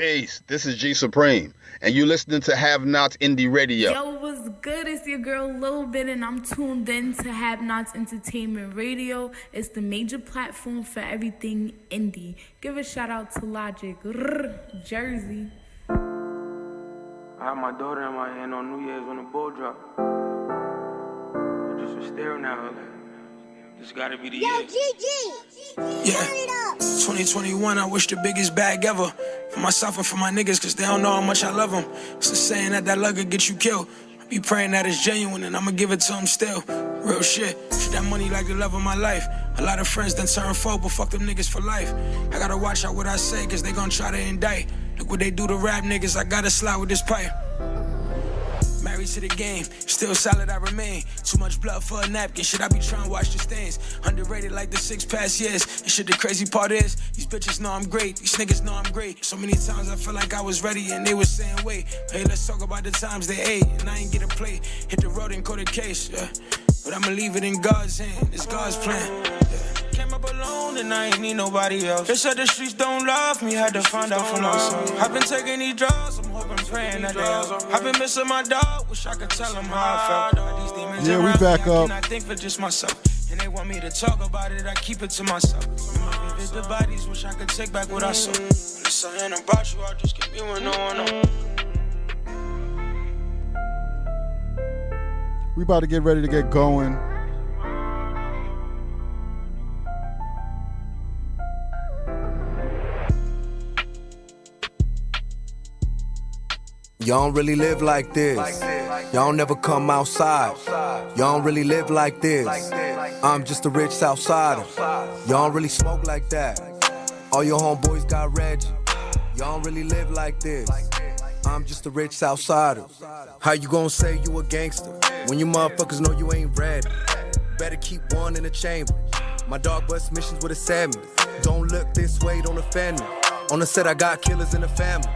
Peace. This is G Supreme, and you listening to Have Nots Indie Radio. Yo, what's good? It's your girl Lil Bit, and I'm tuned in to Have Nots Entertainment Radio. It's the major platform for everything indie. Give a shout out to Logic, Jersey. I had my daughter in my hand on New Year's when the ball dropped. I just was staring at her like, this gotta be the year. Yo, GG! Yeah, 2021, I wish the biggest bag ever. For myself and for my niggas, cause they don't know how much I love them. It's a saying that luck could get you killed. I be praying that it's genuine and I'ma give it to them still. Real shit, treat that money like the love of my life. A lot of friends done turn foe, but fuck them niggas for life. I gotta watch out what I say, cause they gon' try to indict. Look what they do to rap niggas, I gotta slide with this pipe. Married to the game, still solid I remain. Too much blood for a napkin, shit I be trying to wash the stains. Underrated like the 6 past years. And shit the crazy part is, these bitches know I'm great, these niggas know I'm great. So many times I feel like I was ready and they was saying wait. Hey, let's talk about the times they ate and I ain't get a play. Hit the road and caught a case, yeah. But I'ma leave it in God's hand, it's God's plan, yeah. Came up alone and I ain't need nobody else. They said the streets don't love me, had to find out for myself. I've been taking these drugs, I'm hoping, praying that they help. I've been missing my dog, wish I could tell them how I felt. These demons Yeah, we back me, I up. cannot think for just myself. And they want me to talk about it, I keep it to myself. Visit the bodies, wish I could take back what I saw. Listen, ain't about you, I just keep you and no one know. We about to get ready to get going. Y'all don't really live like this. Y'all never come outside. Y'all don't really live like this. I'm just a rich Southsider. Y'all don't really smoke like that. All your homeboys got Reggie. Y'all don't really live like this. I'm just a rich Southsider. How you gonna say you a gangster when you motherfuckers know you ain't ready? Better keep one in the chamber. My dog bust missions with a salmon. Don't look this way, don't offend me. On the set I got killers in the family.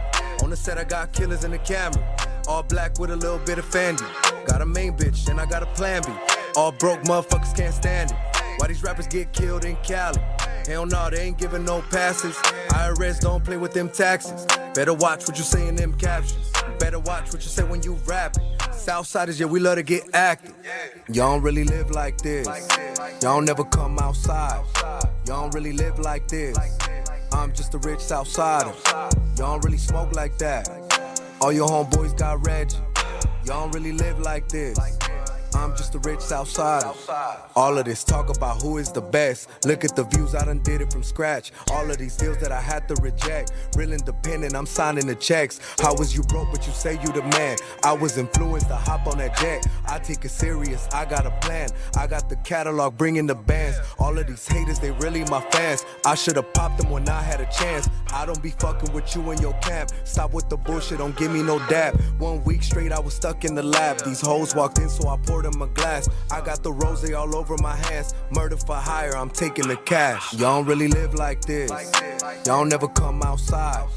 On the set I got killers in the camera. All black with a little bit of Fendi. Got a main bitch and I got a plan B. All broke motherfuckers can't stand it. Why these rappers get killed in Cali? Hell no, they ain't giving no passes. IRS don't play with them taxes. Better watch what you say in them captions. Better watch what you say when you rapping. Southsiders, yeah, we love to get active. Y'all don't really live like this. Y'all never come outside. Y'all don't really live like this. I'm just a rich Southsider. Y'all don't really smoke like that. All your homeboys got Reggie. Y'all don't really live like this. I'm just a rich Southsider. All of this talk about who is the best. Look at the views, I done did it from scratch. All of these deals that I had to reject. Real independent, I'm signing the checks. How was you broke, but you say you the man? I was influenced to hop on that jet. I take it serious, I got a plan. I got the catalog, bringing the bands. All of these haters, they really my fans. I should've popped them when I had a chance. I don't be fucking with you in your camp. Stop with the bullshit, don't give me no dab. 1 week straight, I was stuck in the lab. These hoes walked in, so I poured them a glass. I got the rose all over my hands. Murder for hire, I'm taking the cash. Y'all don't really live like this. Y'all never come outside.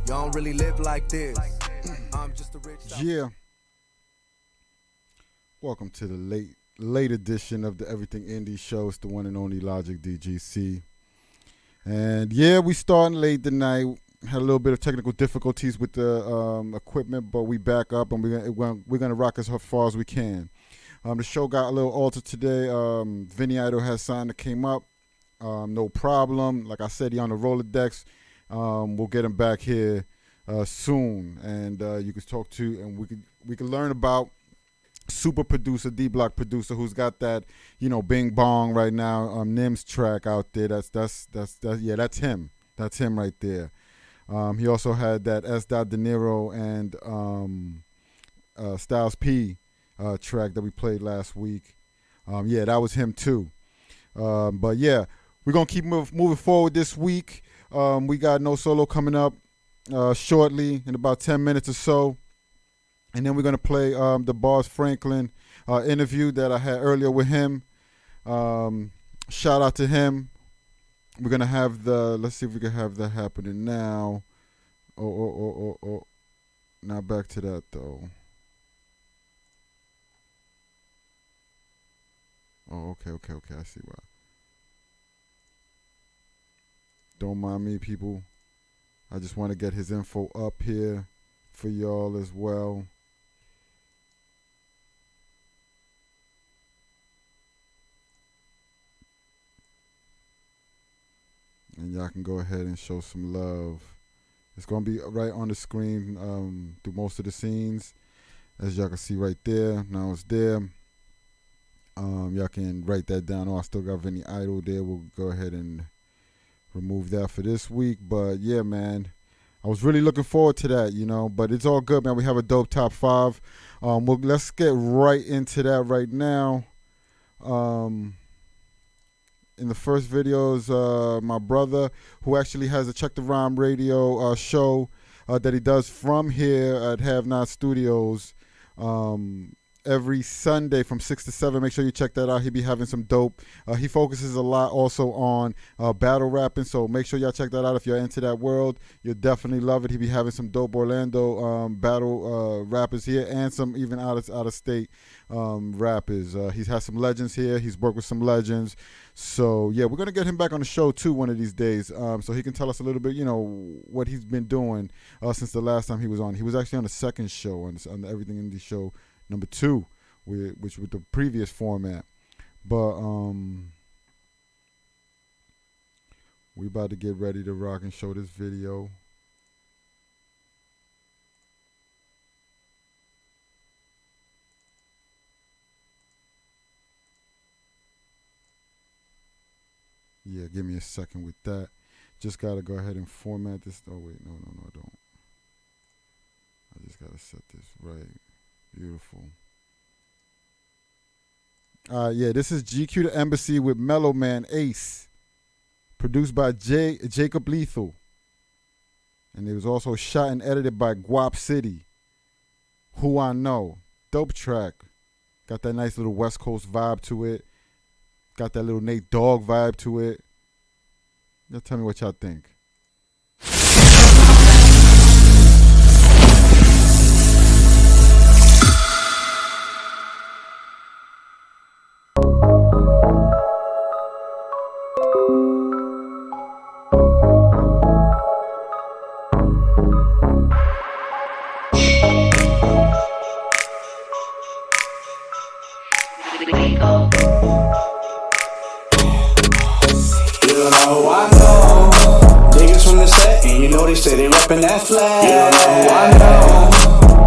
Y'all don't really live like this. I'm just a rich. Yeah. Welcome to the late edition of the Everything Indie Show. It's the one and only Logic DGC. And yeah, we starting late tonight. Had a little bit of technical difficulties with the equipment, but we back up and we're gonna rock as far as we can. The show got a little altered today. Vinny Idol has signed that came up. No problem. Like I said, he on the Rolodex. We'll get him back here soon, and you can talk to, and we can learn about super producer, D-Block producer, who's got that, Bing Bong right now. Nim's track out there. That's him. That's him right there. He also had that S. De Niro and Styles P track that we played last week. That was him too. But yeah, we're gonna keep moving forward this week. We got No Solo coming up shortly in about 10 minutes or so, and then we're gonna play the Bars Franklin interview that I had earlier with him. Shout out to him. We're gonna have let's see if we can have that happening now. Oh. Now back to that though. Oh, okay. I see why. Don't mind me, people. I just want to get his info up here for y'all as well. And y'all can go ahead and show some love. It's going to be right on the screen through most of the scenes. As y'all can see right there. Now it's there. Y'all can write that down. Oh, I still got Vinny Idol there. We'll go ahead and remove that for this week. But yeah, man, I was really looking forward to that, you know. But it's all good, man. We have a dope top 5. Let's get right into that right now. In the first videos, my brother, who actually has a Check the Rhyme radio show that he does from here at Have Not Studios every Sunday from 6 to 7. Make sure you check that out. He'll be having some dope. He focuses a lot also on battle rapping, so make sure y'all check that out if you're into that world. You'll definitely love it. He'll be having some dope Orlando battle rappers here and some even out of state rappers. He's had some legends here. He's worked with some legends. So yeah, we're gonna get him back on the show too one of these days, so he can tell us a little bit, you know, what he's been doing since the last time he was on. He was actually on the second show, on the Everything Indie show number 2, which with the previous format. But we about to get ready to rock and show this video. Yeah, give me a second with that. Just got to go ahead and format this. Oh, wait. No, I don't. I just got to set this right. Beautiful. Yeah, this is GQ The Embassy with Mellow Man Ace. Produced by Jacob Lethal. And it was also shot and edited by Guap City. Who I Know. Dope track. Got that nice little West Coast vibe to it. Got that little Nate Dogg vibe to it. Y'all tell me what y'all think. Say they reppin' that flag. You don't know who I know.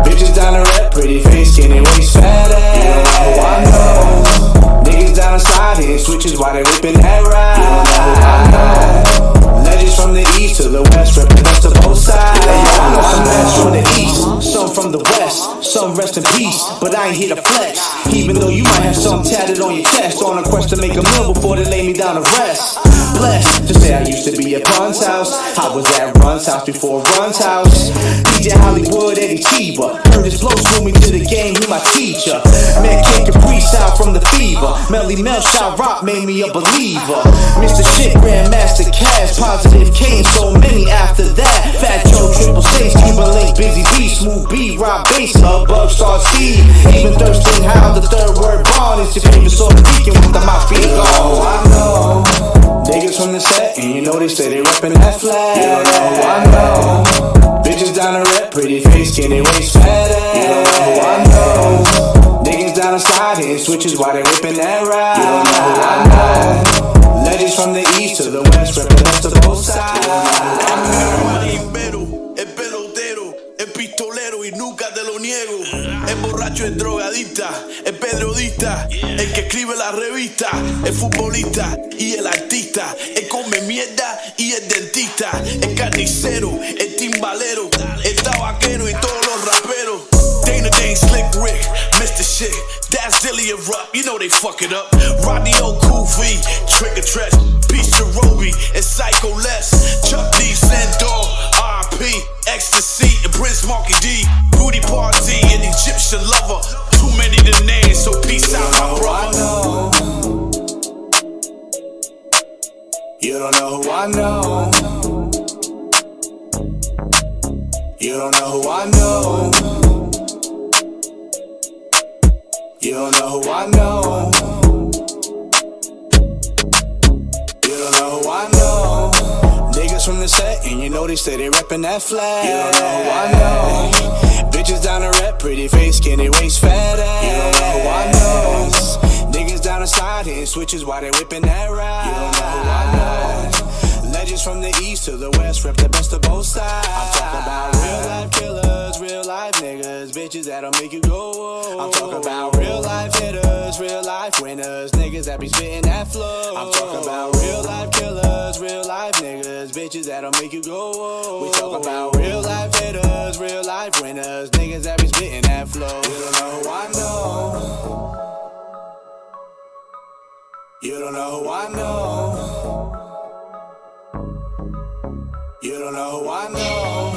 Bitches down the rep, pretty face, skinny waist, fat ass. You don't know who I know. Niggas down the side hitting switches while they whippin' that ride. You don't know who I know. Legends from the east to the west, represent to both sides. I know some legends from the east, some from the west, some rest in peace, but I ain't here to flex. Even though you might have something tatted on your chest, on a quest to make a meal before they lay me down to rest. Blessed to say I used to be at Pun's house. I was at Run's house before Run's house. DJ Hollywood, Eddie Cheever. Heard his flow school me to the game, he my teacher. Man Kid Caprice out from the fever. Melly Mel shot rock, made me a believer. Mr. Shit, Grandmaster Cash, Positive K, and so many after that. Fat Joe, Triple Six, Cuban Link, Busy B, Smooth B, Rob Bass, Love Bug, Star C. Even Thurston Howe, the third word bond is your favorite sort of weekend with the mouth feet gone. I know. Niggas from the set, and you know they say they reppin' that flag. You don't know who I know. Bitches down the rep, pretty face, skinny waist, fat ass. You don't know who I know. Niggas down the side hitting switches while they whippin' that ride. You don't know who I know. Legends from the east to the west, represent to both sides. Es pelotero, es pistolero y nunca te lo niego. Es borracho, es drogadicta, es periodista, el que escribe la revista, es futbolista y el artista, es come mierda y el dentista, es carnicero, es timbalero, es tabaquero y todos los raperos. Dana Dane, Slick Rick, Mr. Shit, that's Dilly and Rupp, you know they fuck it up. Rodney O, Cool V, Trigger Tresh, Peace to Roby, and Psycho Les, Chuck D, Sandor, R.I.P., Ecstasy, and Prince Marky D, Booty Party, and Egyptian Lover. Too many to name, so peace out, my brother. You don't know who I know. You don't know who I know. You don't know who I know. You don't know who I know. Niggas from the set, and you know they say they reppin' that flag. You don't know who I know. Bitches down the rep, pretty face, skinny waist, fat ass. You don't know who I know. Niggas down the side hitting switches while they whipping that ride. You don't know who I know. Legends from the east to the west, rep the best of both sides. I'm talking about real life killers, real life niggas, bitches that'll make you go. I'm talking about real life hitters, real life winners, niggas that be spitting that flow. I'm talking about real life killers, real life niggas, bitches that'll make you go. We talk about real life hitters, real life winners, niggas that be spitting that flow. You don't know who I know. You don't know who I know. You don't know who I know.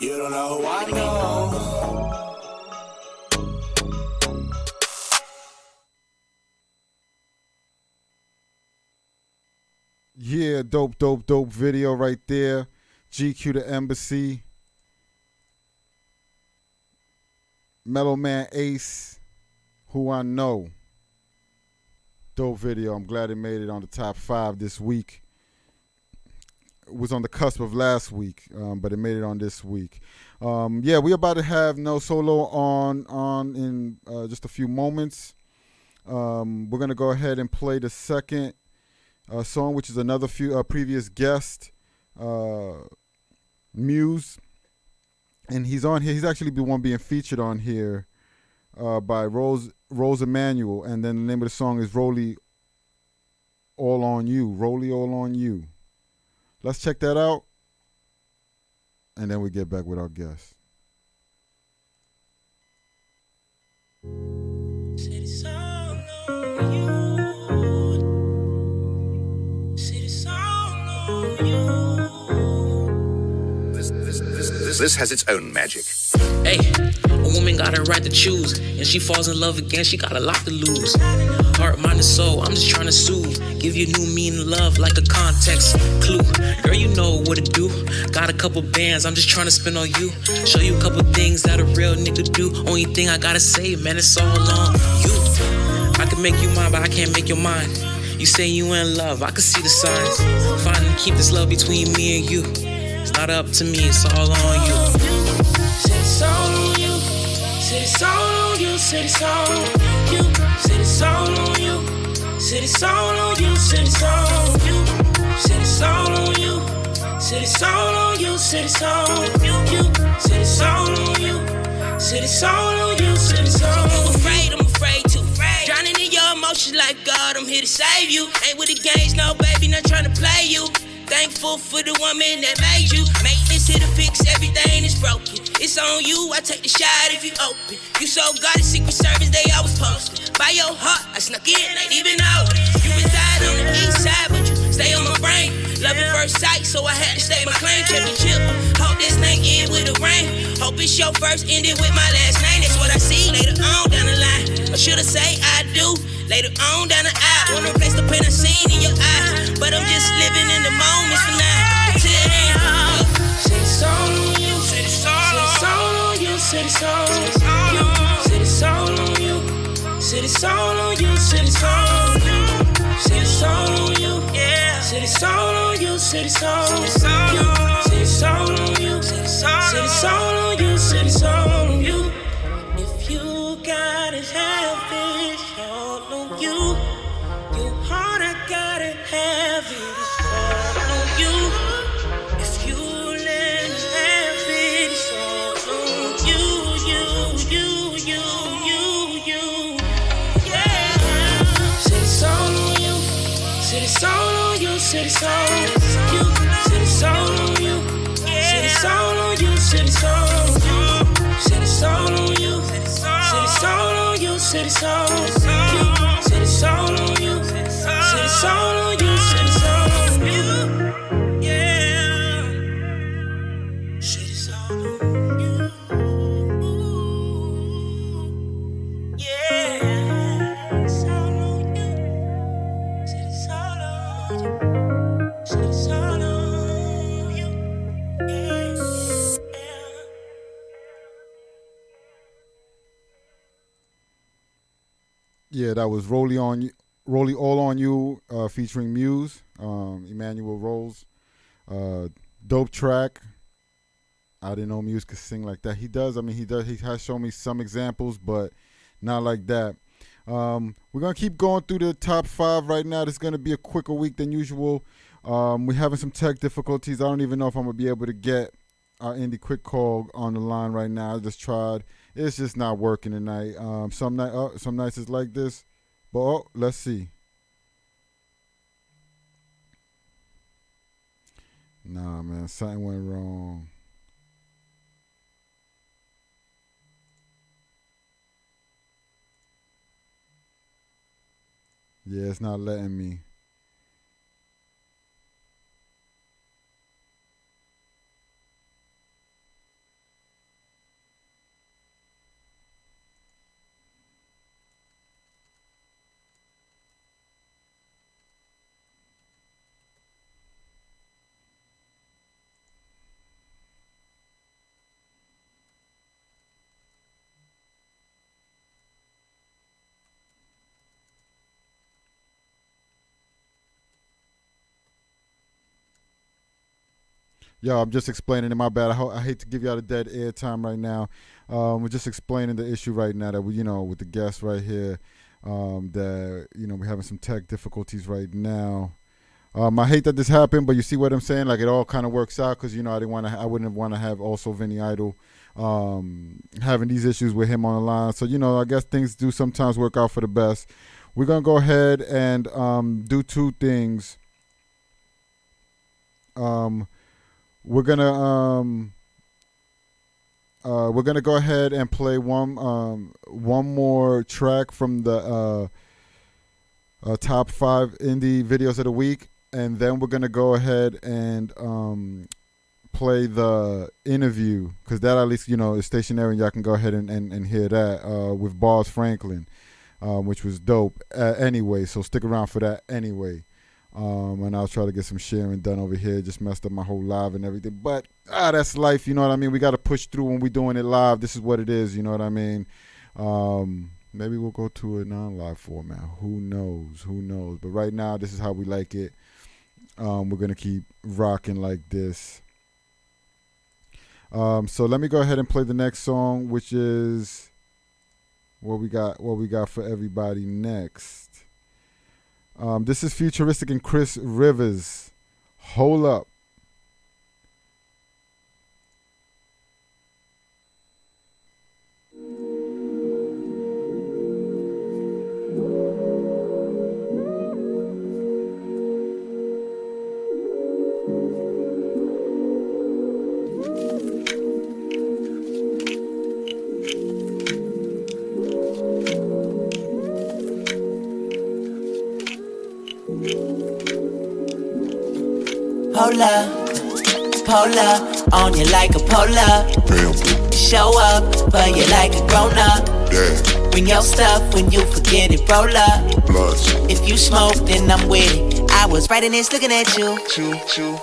You don't know who I know. Yeah, dope video right there. GQ the Embassy. Mellow Man Ace, Who I Know. Dope video. I'm glad it made it on the top 5 this week. It was on the cusp of last week, but it made it on this week. Yeah, we're about to have No Solo on in just a few moments. We're going to go ahead and play the second song, which is another previous guest, Muse. And he's on here. He's actually the one being featured on here by Rose Emanuel. And then the name of the song is Rollie All On You. Rollie All On You. Let's check that out. And then we get back with our guest. This has its own magic. Hey, a woman got her right to choose, and she falls in love again, she got a lot to lose. Heart, mind, and soul, I'm just trying to soothe. Give you new meaning, love, like a context clue. Girl, you know what to do. Got a couple bands, I'm just trying to spin on you. Show you a couple things that a real nigga do. Only thing I gotta say, man, it's all on you. I can make you mine, but I can't make your mind. You say you in love, I can see the signs. Finally keep this love between me and you. It's not up to me, it's all on you. Said it's all on you. Said it's all on you. Said it's all on you. Said it's all on you. Said it's all on you. Said it's all on you. Said it's all on you. Said it's all on you. Said it's all on you. Said it's all on you. Said it's all on you. Said it's all on you. I'm afraid to. Drowning in your emotions like God, I'm here to save you. Ain't with the games, no baby, not trying to play you. Thankful for the woman that made you. Make this here to fix everything that's broken. It's on you, I take the shot if you open. You so got a Secret Service, they always posted. By your heart, I snuck in, ain't even know. You reside on the east side, but you stay on my brain. Love at first sight, so I had to stay my claim. Kept me chill, hope this thing end with a rain. Hope it's your first, ended with my last name. That's what I see later on down the line. Or should I say I do? Later on down the aisle, wanna replace the pain I seen in your eyes. But I'm just living in the moments for now. Till then, said it's all on you. Said it's all on you. Said it's all on you. Said it's all on you. Said it's all on you. Said it's all on you. Said it's all on you. Said it's all on you. Said it's all on you. Said it's all on you. Said it's all on you. Said it's all on you. If you gotta have it all on you, your heart I gotta have it all on you. If you let me have it, it's all on you, yeah. Said it's all on you. Said it's all on you. Said it's all on you. Said it's all on you. Said it's all on you. Said it's all on you. Said it's all on you. Said it's all on you. Said it's all on you. Said it's all on you. Said it's all on you. Said it's all on you. Yeah. Said it's all on you. Yeah. It's all on you. Said it's all on you. Said it's all on you. Yeah. Yeah, that was Rollie Rolly All On You featuring Muse, Emmanuel Rose. Dope track. I didn't know Muse could sing like that. He does. I mean, he does. He has shown me some examples, but not like that. We're going to keep going through the top 5 right now. This is going to be a quicker week than usual. We're having some tech difficulties. I don't even know if I'm going to be able to get our Indie Quick Call on the line right now. I just tried. It's just not working tonight. Some nights it's like this. But let's see. Nah, man, something went wrong. Yeah, it's not letting me. Yo, I'm just explaining it. My bad. I hate to give y'all the dead air time right now. We're just explaining the issue right now that we, with the guest right here, that we're having some tech difficulties right now. I hate that this happened, but you see what I'm saying? Like it all kind of works out because I wouldn't want to have also Vinny Idol having these issues with him on the line. So I guess things do sometimes work out for the best. We're gonna go ahead and do two things. We're gonna go ahead and play one more track from the top 5 indie videos of the week, and then we're gonna go ahead and play the interview because that at least is stationary and y'all can go ahead and hear that with Bars Franklin, which was dope anyway. So stick around for that anyway. And I'll try to get some sharing done over here. Just messed up my whole live and everything. But that's life, you know what I mean? We got to push through when we're doing it live. This is what it is, you know what I mean? Maybe we'll go to a non-live format. Who knows? But right now, this is how we like it. We're going to keep rocking like this. So let me go ahead and play the next song, which is what we got for everybody next. This is Futuristic and Chris Rivers. Hold Up. Polar, on you like a polar. Show up, but you like a grown up. Yeah. Bring your stuff when you forget it, roll up. If you smoke, then I'm with it. I was writing this, looking at you.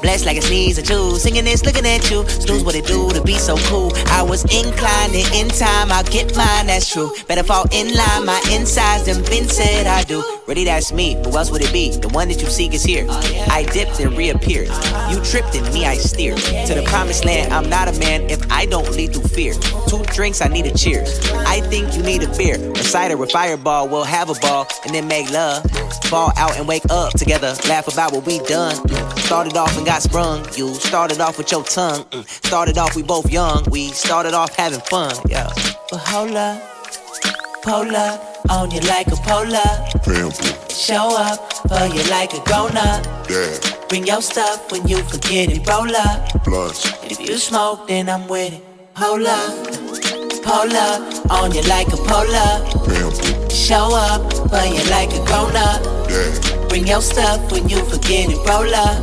Blessed like a sneeze or two. Singing this, looking at you. Snooze what it do to be so cool. I was inclined and in time I'll get mine, that's true. Better fall in line, my insides done been said I do. Really, that's me, who else would it be? The one that you seek is here. I dipped and reappeared. You tripped and me, I steered. To the promised land, I'm not a man if I don't lead through fear. 2 drinks, I need a cheers. I think you need a beer. A cider with Fireball, we'll have a ball and then make love. Fall out and wake up together. Laugh about what we done. Started off and got sprung. You started off with your tongue. Started off, we both young. We started off having fun, yeah. But hold up, polar, on you like a polar. Show up, but you like a grown up. Yeah. Bring your stuff when you forget it, roll up. If you smoke, then I'm with it. Hold up, polar, on you like a polar. Show up, but you like a grown up. Yeah. Bring your stuff when you forget it, roll up.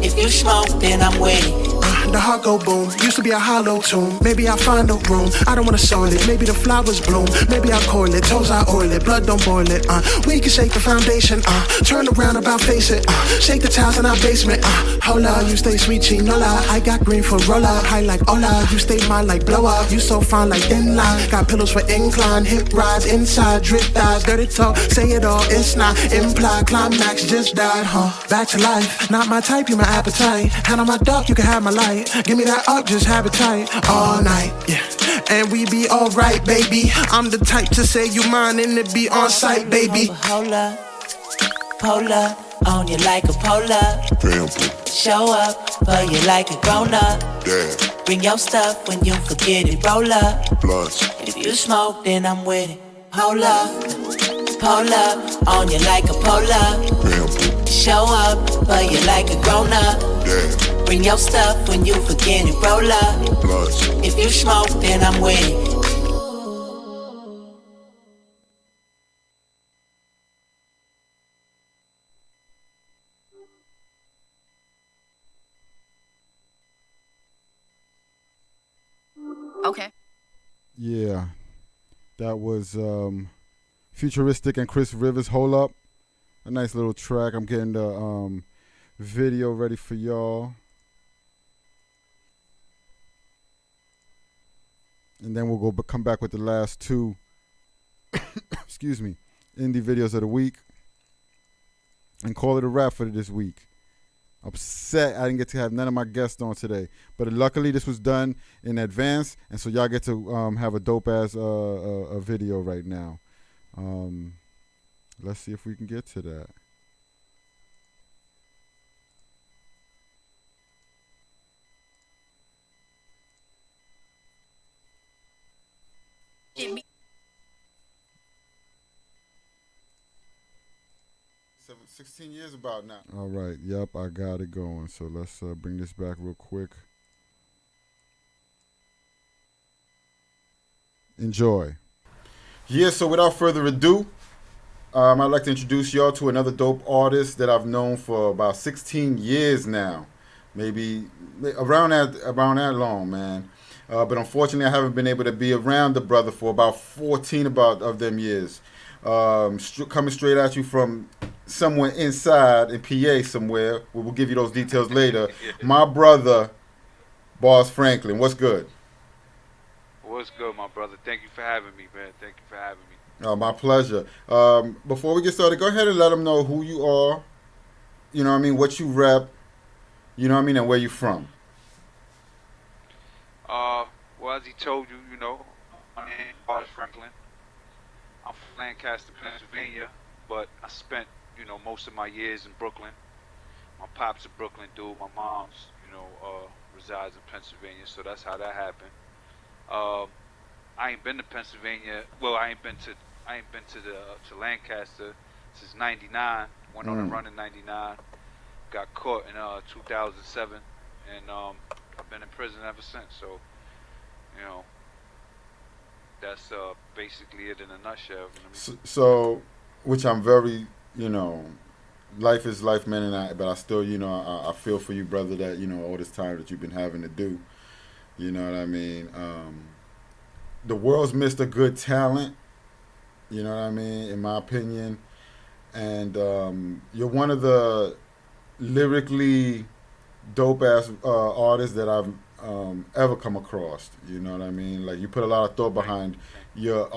If you smoke, then I'm with it. the heart go boom. Used to be a hollow tune, maybe I'll find a room. I don't wanna soil it, maybe the flowers bloom. Maybe I'll coil it, toes I oil it, blood don't boil it. We can shake the foundation, turn around about face it. Shake the tiles in our basement, hola, you stay sweet, chinola. I got green for roller, high like Ola. You stay mine like blow up, you so fine like thin line. Got pillows for incline, hip rides, inside, drip thighs, dirty talk, say it all, it's not implied. Climax just died, back to life, not my type, you my appetite. Hand on my dog, you can have my light. Give me that up, just have it tight, all night, yeah. And we be alright, baby. I'm the type to say you mine and it be on site, baby. Hold up, pull up, on you like a polar. Show up, for you like a grown up. Bring your stuff when you forget it, roll up. If you smoke, then I'm with it. Hold up, pull up, on you like a polar. Show up, for you like a grown up. Bring your stuff when you forget it, roll up. If you smoke, then I'm with it. Okay. Yeah, that was Futuristic and Chris Rivers. Hold up, a nice little track. I'm getting the video ready for y'all, and then we'll come back with the last two. Excuse me, indie videos of the week, and call it a wrap for this week. Upset I didn't get to have none of my guests on today, but luckily this was done in advance, and so y'all get to have a dope ass a video right now. Let's see if we can get to that. Jimmy. 16 years about now. All right, yep, I got it going. So let's bring this back real quick. Enjoy. Yeah, so without further ado, I'd like to introduce y'all to another dope artist that I've known for about 16 years now. Maybe around that long, man. But unfortunately, I haven't been able to be around the brother for about 14 of them years. Coming straight at you from somewhere inside in PA somewhere. We'll give you those details later. My brother, Boss Franklin. What's good? What's good, my brother? Thank you for having me, man. Thank you for having me. My pleasure. Before we get started, go ahead and let them know who you are, you know what I mean, what you rep, you know what I mean, and where you from. Well, as he told you, you know, my name is Boss Franklin. I'm from Lancaster, Pennsylvania, but I spent, you know, most of my years in Brooklyn. My pop's a Brooklyn dude. My mom's, you know, resides in Pennsylvania, so that's how that happened. I ain't been to Pennsylvania. Well, I ain't been to Lancaster since '99. Went on a run in '99. Got caught in 2007, and I've been in prison ever since. So, you know, that's basically it in a nutshell. You know what I mean? So, which I'm very, you know, life is life, man, but I still, you know, I feel for you, brother, that, you know, all this time that you've been having to do. You know what I mean? The world's missed a good talent, you know what I mean, in my opinion. And you're one of the lyrically dope-ass artists that I've ever come across, you know what I mean? Like, you put a lot of thought behind your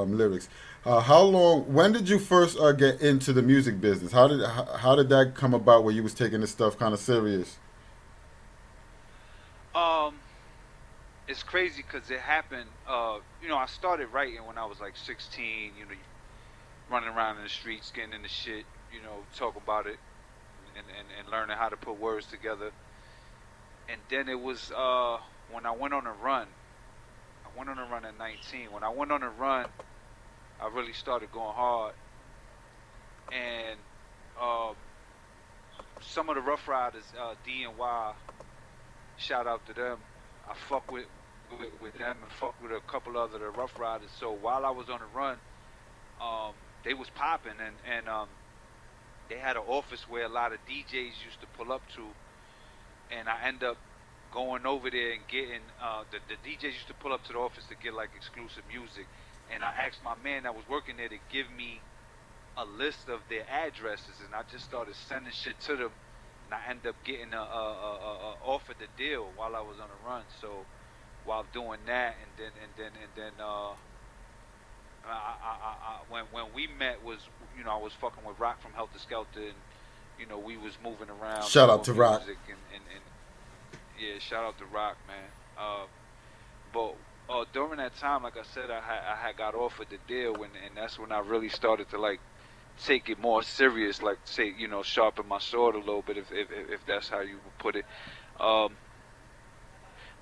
lyrics. When did you first get into the music business? How did that come about where you was taking this stuff kind of serious? It's crazy because it happened, you know, I started writing when I was like 16, you know, running around in the streets, getting into shit, you know, talk about it and learning how to put words together. And then it was when I went on a run. I went on a run at 19. When I went on a run, I really started going hard. And some of the Rough Riders, D and Y, shout out to them. I fuck with them and fuck with a couple other the Rough Riders. So while I was on the run, they was popping, and they had an office where a lot of DJs used to pull up to, and I end up going over there and getting the DJs used to pull up to the office to get like exclusive music, and I asked my man that was working there to give me a list of their addresses, and I just started sending shit to them, and I ended up getting offered the deal while I was on the run. So while doing that, and then when we met was, you know, I was fucking with Rock from Helter Skelter, and you know, we was moving around. Shout out to Rock. And yeah, shout out to Rock, man. But during that time, like I said, I had got offered the deal, and that's when I really started to like take it more serious, like say, you know, sharpen my sword a little bit, if that's how you would put it.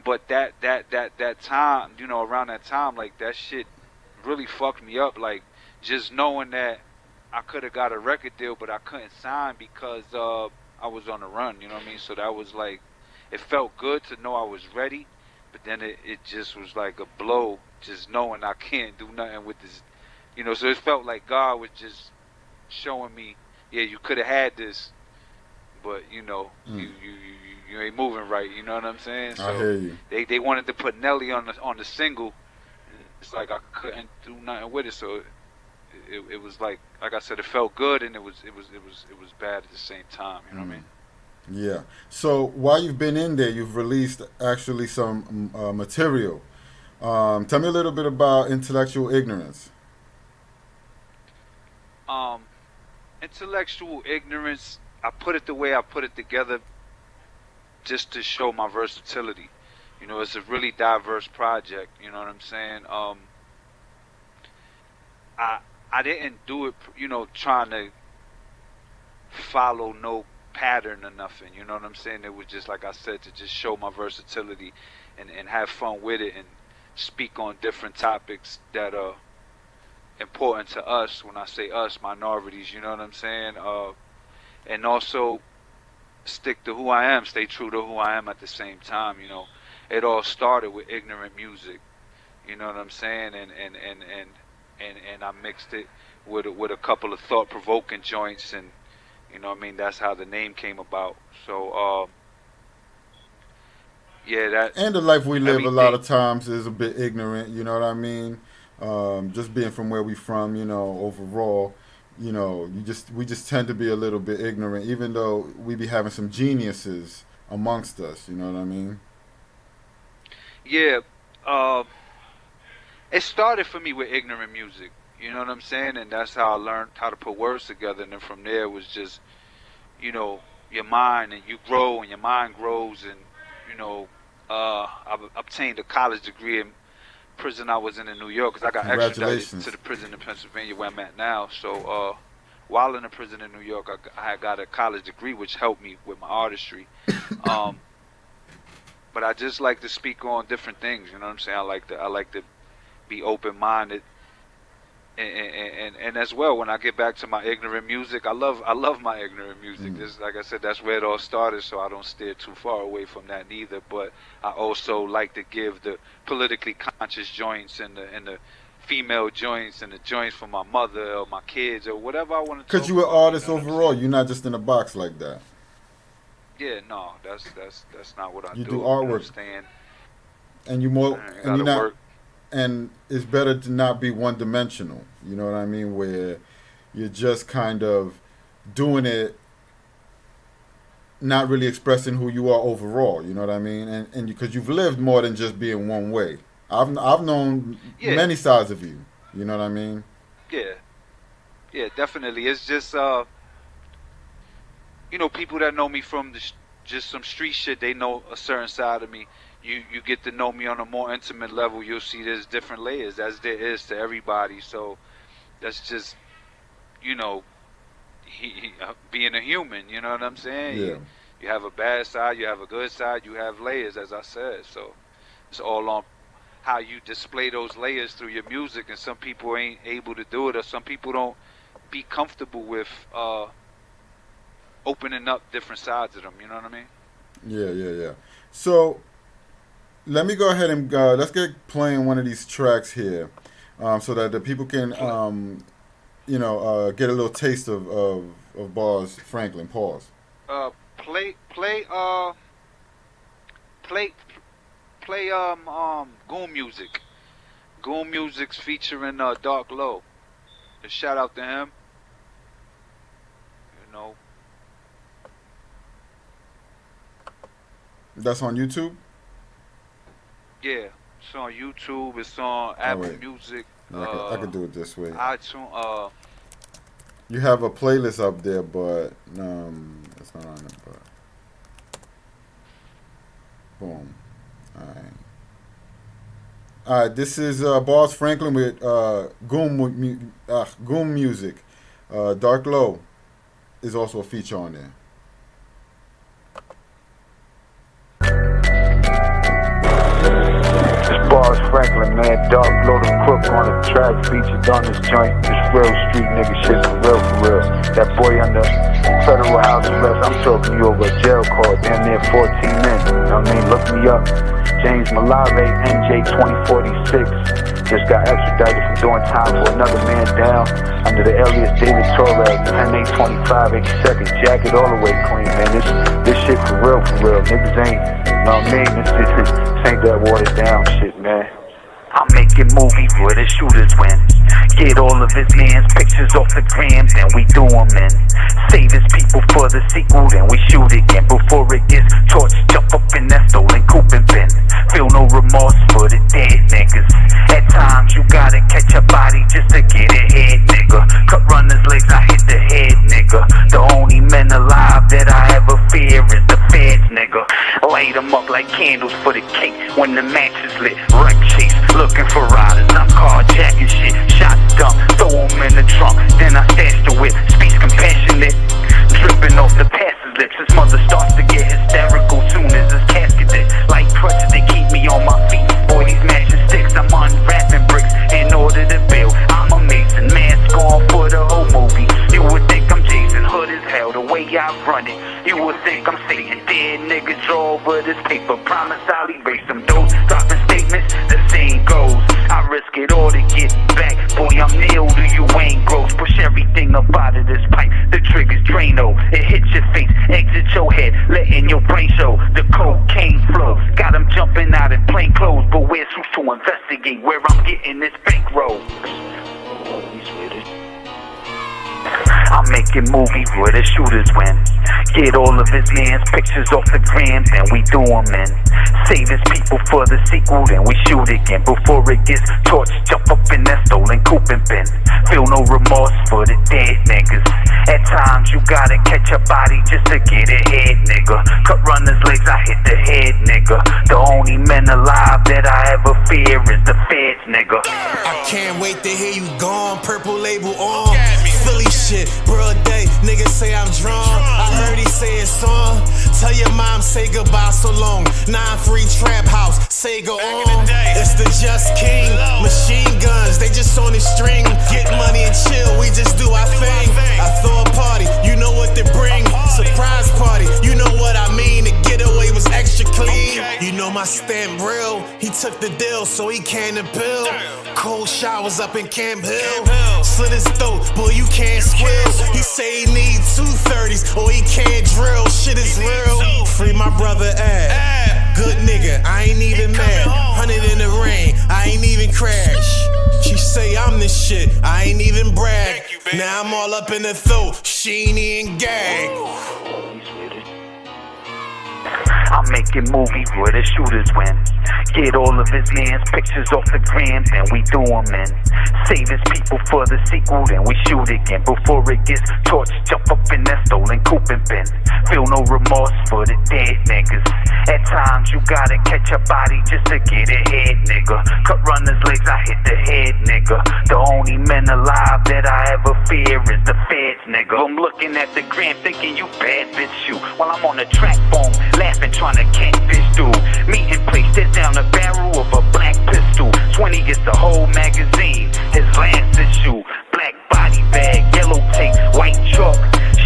But that time, you know, around that time, like that shit really fucked me up. Like just knowing that I could have got a record deal, but I couldn't sign because I was on the run. You know what I mean? So that was like, it felt good to know I was ready, but then it just was like a blow, just knowing I can't do nothing with this. You know, so it felt like God was just showing me, yeah, you could have had this, but you know, you ain't moving right. You know what I'm saying? So I hear you. They wanted to put Nelly on the single. It's like I couldn't do nothing with it, so it was like I said, it felt good and it was bad at the same time. You know what I mean? Yeah. So while you've been in there, you've released actually some material. Tell me a little bit about Intellectual Ignorance. Intellectual Ignorance, I put it the way I put it together just to show my versatility. You know, it's a really diverse project, you know what I'm saying? I didn't do it, you know, trying to follow no pattern or nothing, you know what I'm saying? It was just, like I said, to just show my versatility and have fun with it and speak on different topics that are important to us. When I say us, minorities, you know what I'm saying? And also stick to who I am, stay true to who I am at the same time, you know. It all started with ignorant music, you know what I'm saying? And I mixed it with a couple of thought-provoking joints, and you know what I mean, that's how the name came about. So yeah, that and the life we live a lot of times is a bit ignorant, you know what I mean? Just being from where we from, you know, overall, you know, we just tend to be a little bit ignorant, even though we be having some geniuses amongst us, you know what I mean? Yeah, it started for me with ignorant music, you know what I'm saying? And that's how I learned how to put words together. And then from there it was just, you know, your mind, and you grow and your mind grows. And, you know, I obtained a college degree in prison I was in New York, because I got extradited to the prison in Pennsylvania where I'm at now. So while in the prison in New York, I had got a college degree, which helped me with my artistry. But I just like to speak on different things, you know what I'm saying? I like to be open-minded, and as well, when I get back to my ignorant music, I love my ignorant music. This, like I said, that's where it all started, so I don't steer too far away from that neither. But I also like to give the politically conscious joints and the female joints and the joints for my mother or my kids or whatever I want to. Because you're an artist overall, you're not just in a box like that. Yeah, no, that's not what I do. You do artwork, and and it's better to not be one-dimensional. You know what I mean? Where you're just kind of doing it, not really expressing who you are overall. You know what I mean? And because you've lived more than just being one way. I've known many sides of you. You know what I mean? Yeah, definitely. It's just you know, people that know me from just some street shit, they know a certain side of me. You get to know me on a more intimate level, you'll see there's different layers, as there is to everybody. So that's just, you know, being a human, you know what I'm saying? Yeah. You have a bad side, you have a good side, you have layers, as I said. So it's all on how you display those layers through your music, and some people ain't able to do it, or some people don't be comfortable with opening up different sides of them, you know what I mean? Yeah. So let me go ahead and let's get playing one of these tracks here, so that the people can, you know, get a little taste of bars. Franklin, pause. Play Play Goon Music. Goon Music's featuring Dark Low. Just shout out to him. You know. That's on YouTube? Yeah. It's on YouTube, it's on Apple Music. Yeah, I could do it this way. iTunes, you have a playlist up there, but it's not on it, but boom. Alright, this is Boss Franklin with Goon Music. Dark Low is also a feature on there. Boss Franklin, man, Dark Low the Crook on the track, featured on this joint. This real street nigga shit for real. That boy under federal house arrest, I'm talking you over a jail call, damn near 14 minutes. You know what I mean? Look me up. James Malave, NJ 2046. Just got extradited from doing time for another man down under the alias David Torres, 10-8-25, 82nd, jacket all the way clean, man. This shit for real. Niggas ain't, you know what I mean? This ain't that watered down shit, man. I'm making movies where the shooters win. Get all of his man's pictures off the gram, then we do them in. Save his people for the sequel, then we shoot again. Before it gets torched, jump up in that stolen coupe and bin. Feel no remorse for the dead niggas. At times you gotta catch a body just to get ahead, nigga. Cut runners' legs, I hit the head, nigga. The only men alive that I ever fear is the feds, nigga. Light them up like candles for the cake when the match is lit. Wreck chase, looking for riders, I'm carjacking shit. Shot dump, throw them in the trunk, then I stash the whip. Speech compassionate, dripping off the pastor's lips. His mother starts to get hysterical soon as his casket lit. Like crutches, they keep me on my feet. Boy, these matching sticks, I'm unwrapping bricks in order to build. I'm a mason, mask on for the whole movie. You would think I'm Jason Hood as hell, the way I run it. You would think I'm Satan, dead niggas draw over this paper. Promise I'll erase them. Those dropping statements, the same goes. I risk it all to get back. Boy, I'm Neil, do you ain't gross. Push everything up out of this pipe. The trigger's Drano, it hits your face, exit your head, letting your brain show the cocaine flow. Got him jumping out in plain clothes, but wear suits to investigate where I'm getting this bankroll. I'm making movies where the shooters win. Get all of his man's pictures off the gram, then we do them in. Save his people for the sequel, then we shoot again. Before it gets torched, jump up in that stolen coupe and bin. Feel no remorse for the dead niggas. At times you gotta catch a body just to get ahead, nigga. Cut runners' legs, I hit the head, nigga. The only men alive that I ever fear is the feds, nigga. I can't wait to hear you gone, purple label on. Philly shit, broad day, niggas say I'm drunk. I heard he say it's on. Tell your mom say goodbye so long. 9-3 trap house, say go on. It's the Just King, machine guns, they just on the string. Get money and chill, we just do our thing. I throw a party, you know what to bring. Surprise party, you know what I mean. The getaway was extra clean. You know my stamp real, he took the deal so he can't appeal. Cold showers up in Camp Hill. Slit his throat, boy you can't squill. He say he need 230s or he can't drill. Shit is real. Free my brother Ad. Good nigga, I ain't even mad. 100 in the rain, I ain't even crash. She say I'm the shit, I ain't even brag. Now I'm all up in the throat, Sheenie and Gag. I'm making movies where the shooters win. Get all of his man's pictures off the gram, then we do them in. Save his people for the sequel, then we shoot again. Before it gets torched, jump up in that stolen coupe and bin. Feel no remorse for the dead niggas. At times you gotta catch a body just to get ahead, nigga. Cut runners' legs, I hit the head, nigga. The only men alive that I ever fear is the feds, nigga. I'm looking at the gram thinking you bad bitch you, while I'm on the track phone laughing trying to catfish dude. Meeting place, sit down the barrel of a black pistol. 20 gets the whole magazine, his last issue. Black body bag, yellow tape, white chalk.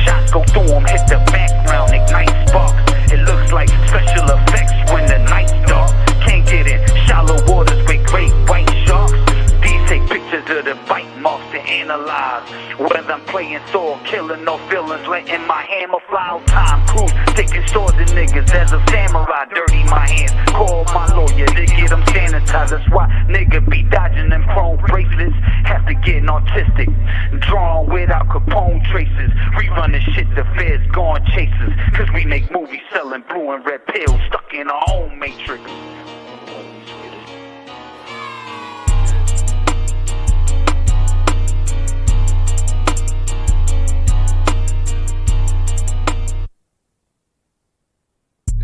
Shots go through him, hit the background, ignite sparks. It looks like special effects when the night's dark. Can't get in shallow waters with great white sharks. These take pictures of the bite marks to analyze whether I'm playing sword, killing no feelings, letting my hammer fly. Time cruise, taking swords and niggas as a samurai. Dirty my hands, hypnotize. That's why nigga be dodging them chrome bracelets. Have to getting autistic, drawn without Capone traces. Rerunning shit the feds gone chases. Cause we make movies selling blue and red pills, stuck in our own matrix.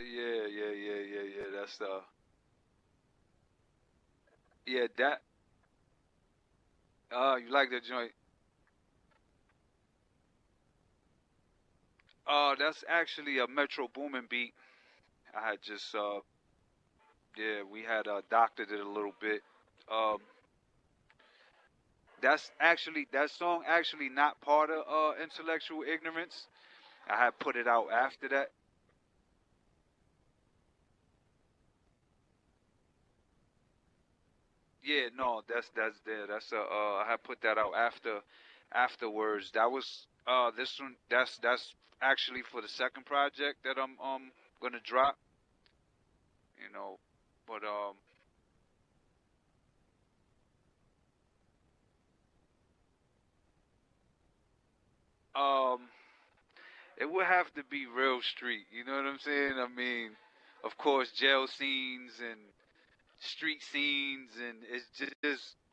Yeah. That's yeah, that. You like that joint? That's actually a Metro Boomin beat. I had just yeah, we had doctored it a little bit. Um, that song actually not part of Intellectual Ignorance. I had put it out after that. Yeah, no, that's there. That's I had put that out afterwards. That was this one. That's actually for the second project that I'm gonna drop. You know, but um it would have to be real street. You know what I'm saying? I mean, of course, jail scenes and street scenes, and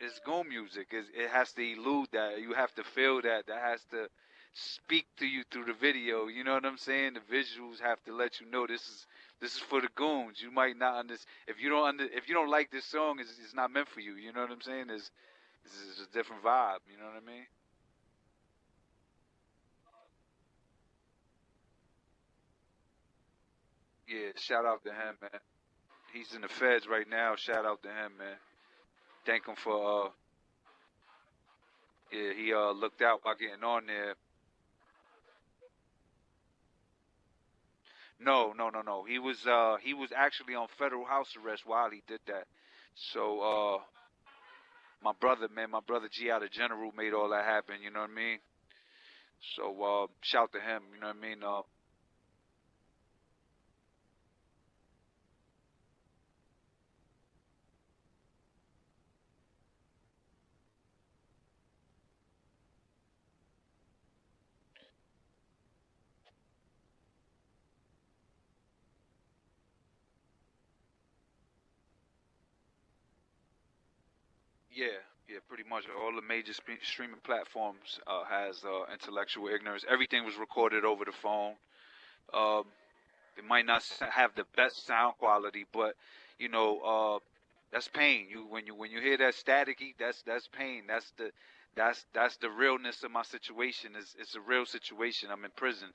it's go music. It has to elude that. You have to feel that. That has to speak to you through the video. You know what I'm saying? The visuals have to let you know this is for the goons. You might not understand if you don't like this song. It's not meant for you. You know what I'm saying? This is a different vibe. You know what I mean? Yeah. Shout out to him, man. He's in the feds right now. Shout out to him, man. Thank him for yeah, he looked out by getting on there. No. He was actually on federal house arrest while he did that. So my brother, man, my brother G out of General made all that happen, you know what I mean? So shout to him, you know what I mean? Yeah, yeah, pretty much all the major streaming platforms has intellectual ignorance. Everything was recorded over the phone. Um, it might not have the best sound quality, but you know, that's pain. When you hear that staticky, that's pain. That's the realness of my situation. It's a real situation. I'm in prison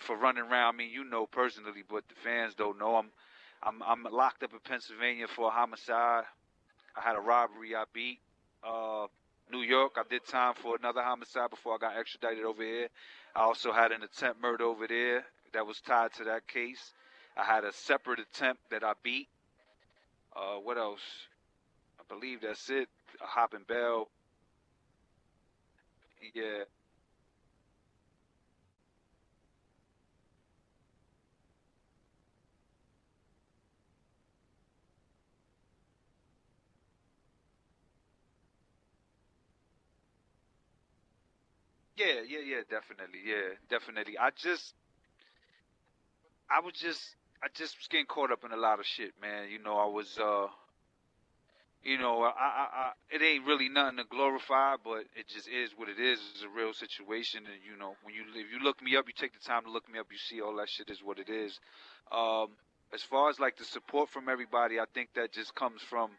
for running around. I mean, you know personally, but the fans don't know. I'm locked up in Pennsylvania for a homicide. I had a robbery I beat. Uh, New York, I did time for another homicide before I got extradited over here. I also had an attempt murder over there that was tied to that case. I had a separate attempt that I beat. What else? I believe that's it. A hopping bell. Yeah, yeah, definitely, yeah, definitely. I just was getting caught up in a lot of shit, man. You know, I was it ain't really nothing to glorify, but it just is what it is. It's a real situation, and you know, if you look me up, you take the time to look me up, you see all that shit is what it is. Um, as far as like the support from everybody, I think that just comes from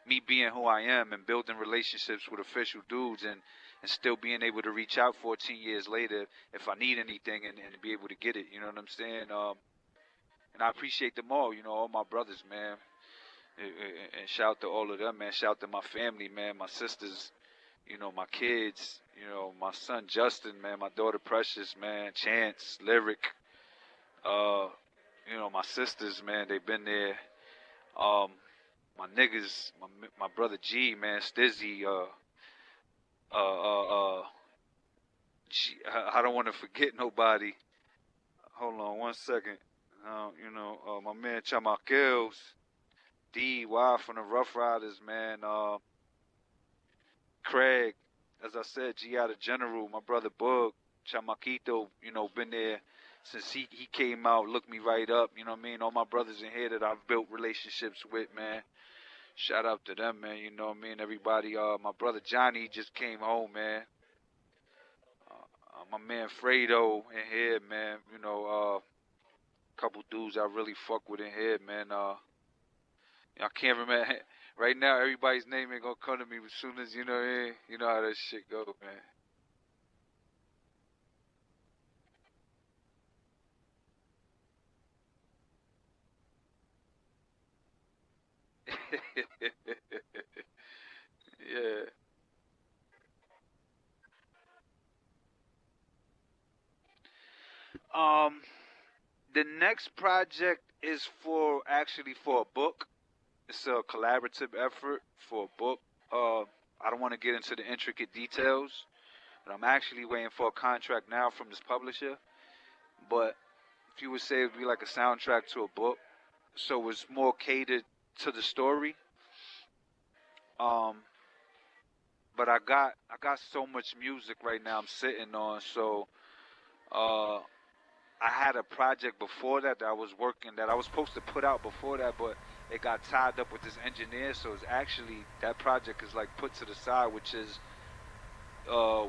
me being who I am and building relationships with official dudes, and still being able to reach out 14 years later if I need anything, and be able to get it. You know what I'm saying? And I appreciate them all. You know, all my brothers, man. And shout to all of them, man. Shout to my family, man. My sisters, you know, my kids, you know, my son Justin, man. My daughter Precious, man. Chance, Lyric, uh, you know, my sisters, man. They've been there. Um, my niggas, my brother G, man. Stizzy, uh, uh, uh. I don't want to forget nobody. Hold on one second. My man Chamaquils. D.Y. from the Rough Riders, man. Craig, as I said, G out of General, my brother Bug, Chamaquito, you know, been there since he came out, looked me right up, you know what I mean? All my brothers in here that I've built relationships with, man. Shout out to them, man, you know what I mean? Everybody, my brother Johnny just came home, man. My man Fredo in here, man, you know, couple dudes I really fuck with in here, man. I can't remember. Right now, everybody's name ain't gonna come to me as soon as, you know, you know how that shit go, man. Yeah. The next project is actually for a book. It's a collaborative effort for a book. I don't want to get into the intricate details, but I'm actually waiting for a contract now from this publisher. But if you would say it'd be like a soundtrack to a book, so it's more catered to the story. But I got so much music right now I'm sitting on, so I had a project before that I was working that I was supposed to put out before that, but it got tied up with this engineer, so it's actually that project is like put to the side, which is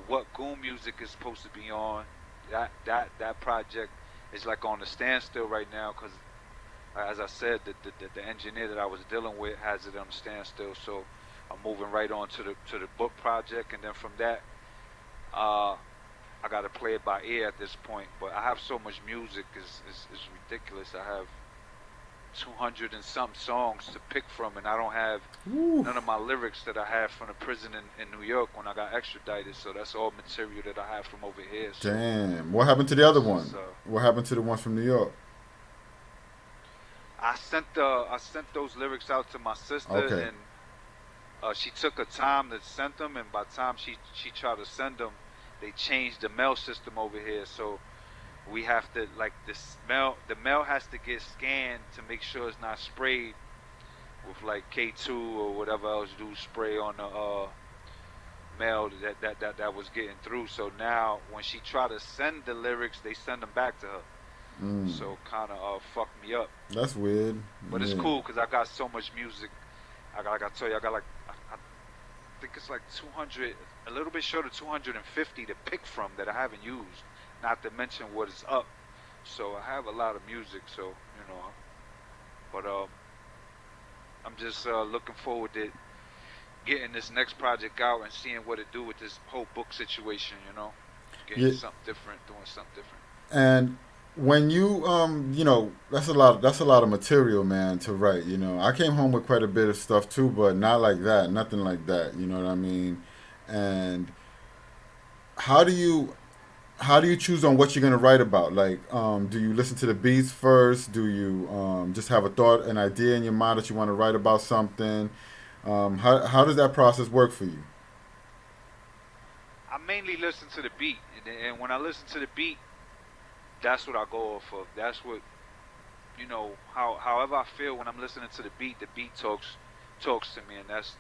what Goon Music is supposed to be on. That project is like on a standstill right now because, as I said, the engineer that I was dealing with has it on a standstill. So I'm moving right on to the book project, and then from that, I got to play it by ear at this point. But I have so much music, it's ridiculous. I have 200 and some songs to pick from, and I don't have none of my lyrics that I had from the prison in New York when I got extradited. So that's all material that I have from over here. So, damn. What happened to the other one? What happened to the one from New York? I sent those lyrics out to my sister, Okay. and she took her time to send them, and by the time she tried to send them, they changed the mail system over here, so we have to, like, the mail has to get scanned to make sure it's not sprayed with like K2 or whatever else do spray on the mail that was getting through. So now when she try to send the lyrics, they send them back to her. So kind of fucked me up. That's weird. But it's cool because I got so much music. I tell you, I got like, I think it's like 200, a little bit short of 250 to pick from that I haven't used. Not to mention what is up. So I have a lot of music. So, you know, but I'm just looking forward to getting this next project out and seeing what it do with this whole book situation. You know, getting something different, doing something different. And when you you know, that's a lot of material, man, to write. You know, I came home with quite a bit of stuff too, but not like that, nothing like that. You know what I mean? And how do you choose on what you're gonna write about? Like, do you listen to the beats first? Do you just have a thought, an idea in your mind that you want to write about something? How does that process work for you? I mainly listen to the beat, and when I listen to the beat, that's what I go off of. That's what, you know, however I feel when I'm listening to the beat talks to me, and that's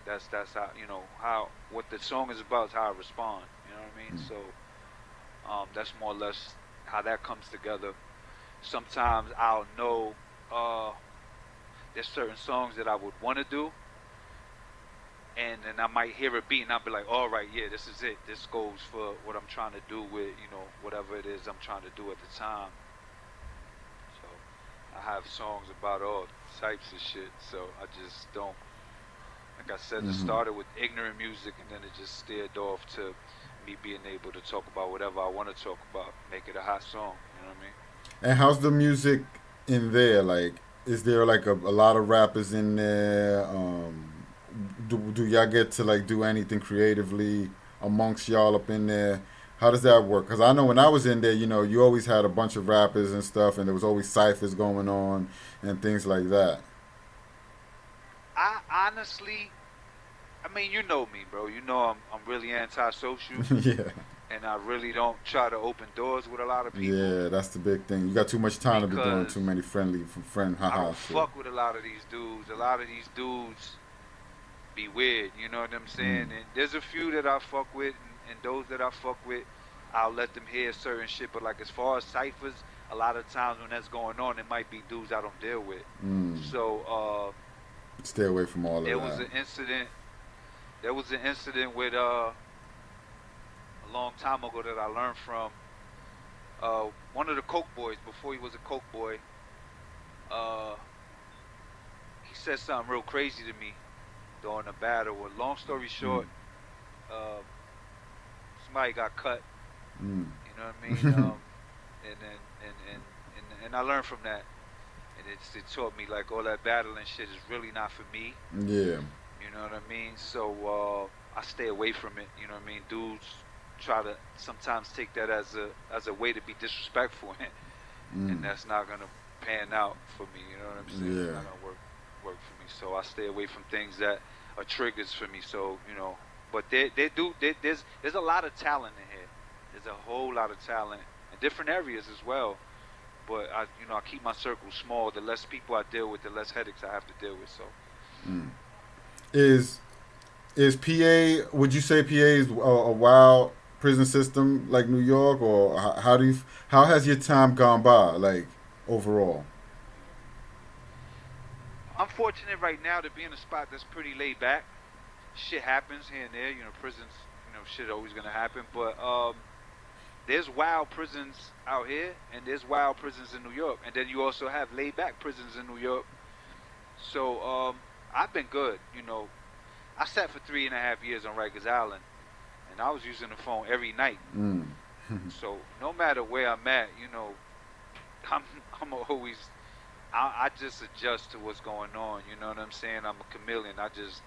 how, you know, how what the song is about is how I respond. You know what I mean? So that's more or less how that comes together. Sometimes I'll know there's certain songs that I would want to do, and then I might hear a beat and I'll be like, all right, yeah, this is it. This goes for what I'm trying to do with, you know, whatever it is I'm trying to do at the time. So I have songs about all types of shit. So I just don't, like I said, it started with ignorant music, and then it just steered off to me being able to talk about whatever I want to talk about, make it a hot song. You know what I mean? And how's the music in there? Like, is there like a lot of rappers in there? Do y'all get to like do anything creatively amongst y'all up in there? How does that work? Because I know when I was in there, you know, you always had a bunch of rappers and stuff, and there was always ciphers going on and things like that. I honestly, I mean, you know me, bro. You know I'm really antisocial. Yeah. and I really don't try to open doors with a lot of people. Yeah, that's the big thing. You got too much time to be doing Because too many friendly I don't fuck with a lot of these dudes. A lot of these dudes be weird, you know what I'm saying? And there's a few that I fuck with, and those that I fuck with, I'll let them hear certain shit. But like as far as ciphers, a lot of times when that's going on, it might be dudes I don't deal with. So stay away from all of that. There was an incident with a long time ago that I learned from one of the Coke boys before he was a Coke boy. He said something real crazy to me during a battle. Well, long story short, somebody got cut. You know what I mean? And I learned from that, and it taught me like all that battling shit is really not for me. Yeah. You know what I mean? So I stay away from it. You know what I mean? Dudes try to sometimes take that as a way to be disrespectful, and that's not gonna pan out for me. You know what I'm saying? Yeah. It's not gonna work for me. So I stay away from things that are triggers for me. So you know, but there's a lot of talent in here. There's a whole lot of talent in different areas as well. But I keep my circle small. The less people I deal with, the less headaches I have to deal with. So. Is PA? Would you say PA is a wild prison system like New York, or how has your time gone by, like overall? I'm fortunate right now to be in a spot that's pretty laid back. Shit happens here and there, you know, prisons, you know, shit always gonna happen. But there's wild prisons out here, and there's wild prisons in New York, and then you also have laid back prisons in New York. So I've been good, you know. I sat for 3.5 years on Rikers Island, and I was using the phone every night. So no matter where I'm at, you know, I'm always, I just adjust to what's going on. You know what I'm saying? I'm a chameleon. I just,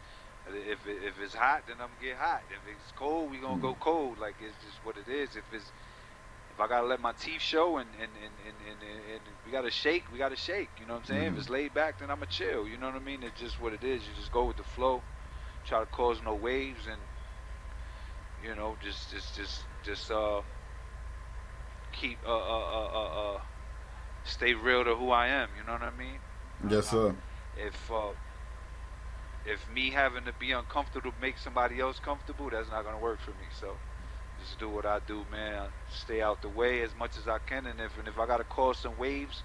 if it's hot, then I'm gonna get hot. If it's cold, we gonna go cold. Like it's just what it is. If I gotta let my teeth show and we gotta shake, we gotta shake. You know what I'm saying? If it's laid back, then I'ma chill. You know what I mean? It's just what it is. You just go with the flow. Try to cause no waves, and you know, just keep stay real to who I am. You know what I mean? Yes, sir. If me having to be uncomfortable to make somebody else comfortable, that's not gonna work for me. So just do what I do, man. Stay out the way as much as I can, and if I gotta cause some waves,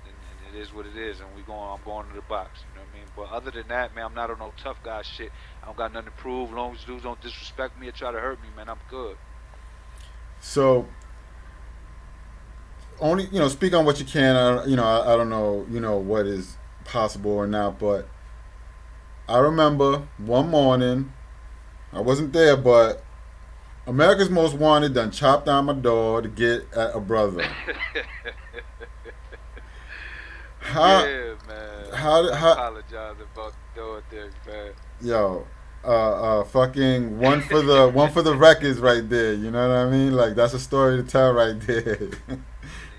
then it is what it is, and I'm going to the box. You know what I mean? But other than that, man, I'm not on no tough guy shit. I don't got nothing to prove. As long as dudes don't disrespect me or try to hurt me, man, I'm good. So, only, you know, speak on what you can. I don't know, you know, what is possible or not, but I remember one morning, I wasn't there, but America's Most Wanted done chopped down my door to get at a brother. Yeah, man. I apologize about the door thing, man. Yo, fucking one for the records right there. You know what I mean? Like that's a story to tell right there.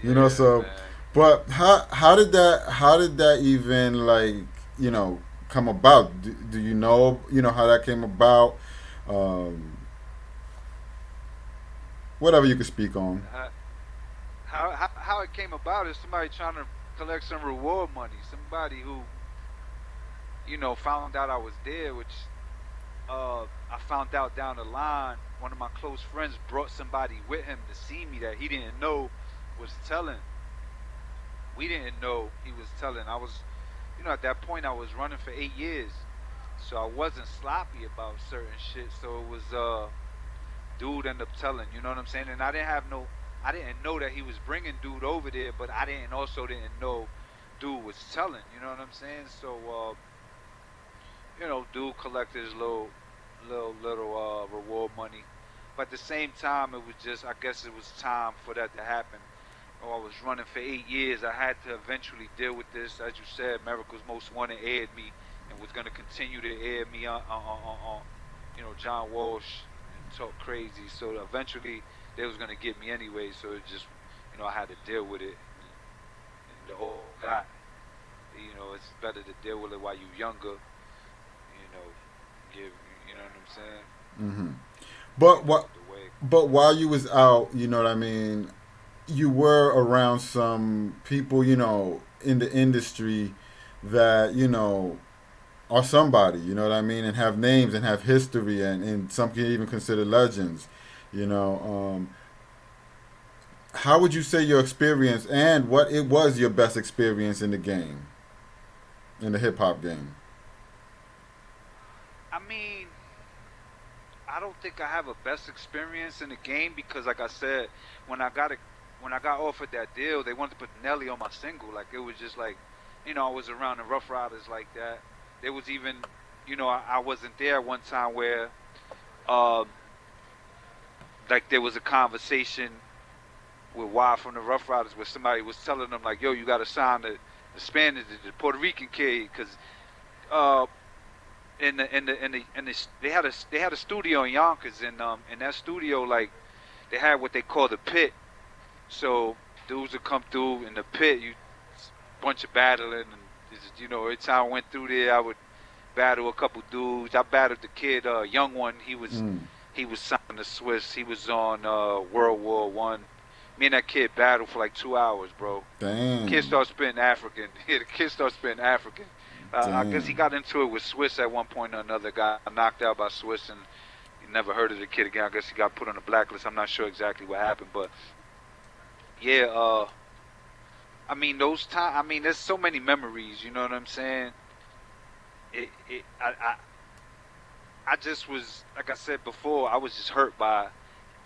You know, so, man. But how did that even, like, you know, come about? Do you know how that came about? Whatever you could speak on. How it came about is somebody trying to collect some reward money. Somebody who, you know, found out I was there, which I found out down the line. One of my close friends brought somebody with him to see me that he didn't know was telling. We didn't know he was telling. I was, you know, at that point I was running for 8 years, so I wasn't sloppy about certain shit. So it was dude ended up telling. You know what I'm saying? And I didn't know that he was bringing dude over there, but I didn't know dude was telling. You know what I'm saying? So you know, dude collected his little reward money, but at the same time, it was just, I guess it was time for that to happen. I was running for 8 years. I had to eventually deal with this. As you said, America's Most Wanted aired me and was going to continue to air me on you know, John Walsh and Talk Crazy. So eventually they was going to get me anyway. So it just, you know, I had to deal with it. And the whole guy, you know, it's better to deal with it while you're younger. You know, you know what I'm saying? But what? But while you was out, you know what I mean, you were around some people, you know, in the industry that, you know, are somebody, you know what I mean, and have names and have history, and some can even consider legends, you know. How would you say your experience and what it was your best experience in the game, in the hip hop game? I mean, I don't think I have a best experience in the game because, like I said, when I got it, when I got offered that deal, they wanted to put Nelly on my single. Like it was just like, you know, I was around the Rough Riders like that. There was even, you know, I wasn't there one time where, uh, like there was a conversation with Y from the Rough Riders where somebody was telling them like, yo, you got to sign the Spanish, the Puerto Rican kid, because uh, they had a studio in Yonkers, and in that studio, like they had what they call the pit. So dudes would come through in the pit, you bunch of battling, and you know, every time I went through there, I would battle a couple dudes. I battled the kid, young one. He was signed to Swiss. He was on World War One. Me and that kid battled for like 2 hours, bro. Damn. The kid started spitting African. Yeah, the kid started spitting African. I guess he got into it with Swiss at one point or another. Got knocked out by Swiss, and you never heard of the kid again. I guess he got put on the blacklist. I'm not sure exactly what happened, but yeah. I mean, those times. I mean, there's so many memories. You know what I'm saying? I just was, like I said before, I was just hurt by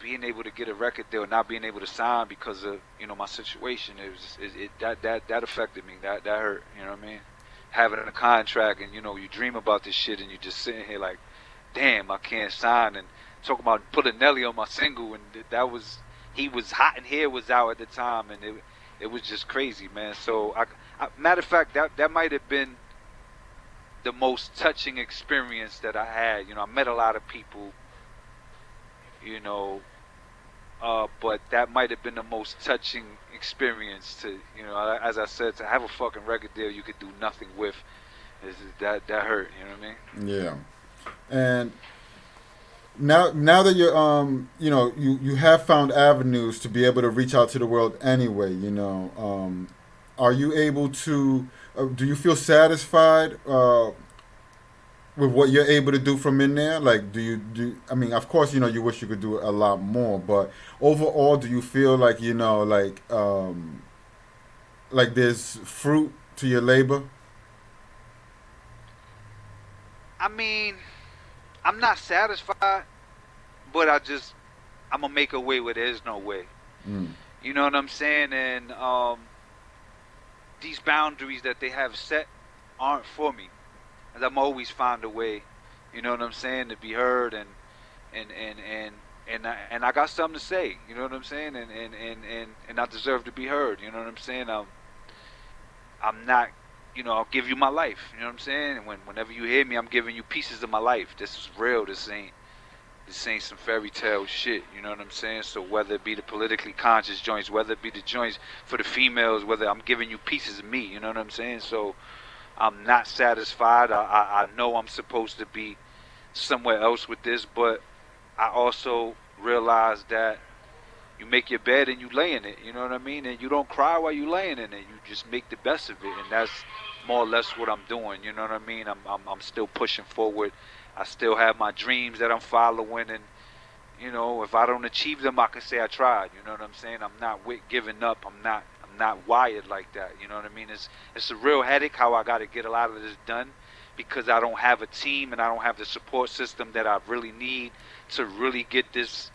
being able to get a record deal, not being able to sign because of, you know, my situation. That affected me. That hurt. You know what I mean? Having a contract, and you know, you dream about this shit, and you just sitting here like, damn, I can't sign. And talking about putting Nelly on my single, and he was hot, and Here was out at the time, and it was just crazy, man. So matter of fact, that might have been the most touching experience that I had. You know, I met a lot of people, you know, but that might have been the most touching experience to, you know, as I said, to have a fucking record deal you could do nothing with. That hurt, you know what I mean? Yeah. And now that you're you know, you have found avenues to be able to reach out to the world anyway, you know, are you able to do you feel satisfied with what you're able to do from in there? Like, I mean, of course, you know, you wish you could do a lot more, but overall, do you feel like, you know, like there's fruit to your labor? I mean, I'm not satisfied, but I'm gonna make a way where there's no way. You know what I'm saying? And these boundaries that they have set aren't for me. And I'm always find a way, you know what I'm saying, to be heard, and I got something to say, you know what I'm saying, and I deserve to be heard, you know what I'm saying. I'm not, you know, I'll give you my life, you know what I'm saying. And whenever you hear me, I'm giving you pieces of my life. This is real. This ain't some fairy tale shit, you know what I'm saying. So whether it be the politically conscious joints, whether it be the joints for the females, whether I'm giving you pieces of me, you know what I'm saying. So I'm not satisfied. I know I'm supposed to be somewhere else with this, but I also realize that you make your bed and you lay in it, you know what I mean? And you don't cry while you laying in it. You just make the best of it, and that's more or less what I'm doing, you know what I mean? I'm still pushing forward. I still have my dreams that I'm following, and you know, if I don't achieve them, I can say I tried, you know what I'm saying? I'm not giving up. I'm not wired like that, you know what I mean? It's a real headache how I got to get a lot of this done, because I don't have a team and I don't have the support system that I really need to really get this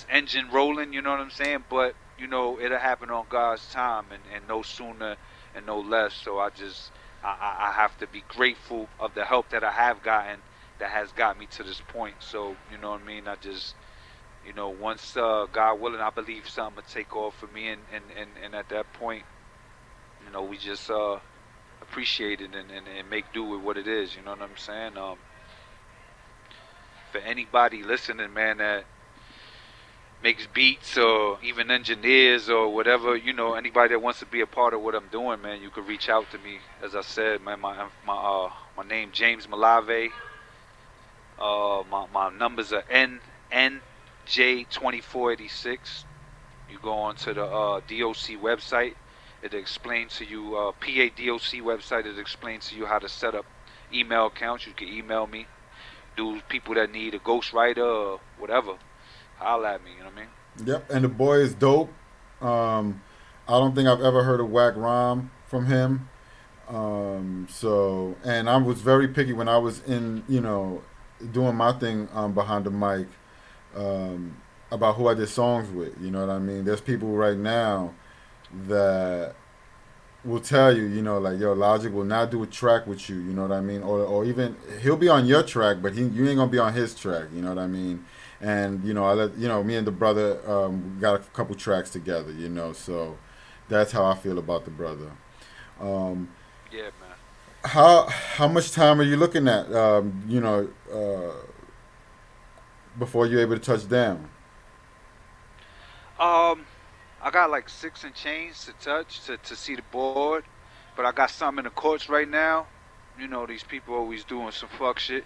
engine rolling, you know what I'm saying? But you know, it'll happen on God's time, and no sooner and no less. So I have to be grateful of the help that I have gotten, that has got me to this point. So you know what I mean? I just, you know, once God willing, I believe something will take off for me, and at that point, you know, we just appreciate it and make do with what it is, you know what I'm saying? For anybody listening, man, that makes beats or even engineers or whatever, you know, anybody that wants to be a part of what I'm doing, man, you can reach out to me. As I said, man, my name James Malave. My numbers are J2486. You go onto the DOC website. It explains to you, PADOC website. It explains to you how to set up email accounts. You can email me. Do people that need a ghostwriter or whatever, holla at me. You know what I mean? Yep, and the boy is dope. I don't think I've ever heard a whack rhyme from him. So, and I was very picky when I was in, doing my thing behind the mic about who I did songs with. You know what I mean? There's people right now that will tell you, like, yo, Logic will not do a track with you. You know what I mean? Or even he'll be on your track, but you ain't gonna be on his track. You know what I mean? And I let me and the brother got a couple tracks together. So that's how I feel about the brother. Yeah, man. How much time are you looking at? Before you're able to touch down. I got like 6 and change to touch to see the board, but I got some in the courts right now. These people always doing some fuck shit,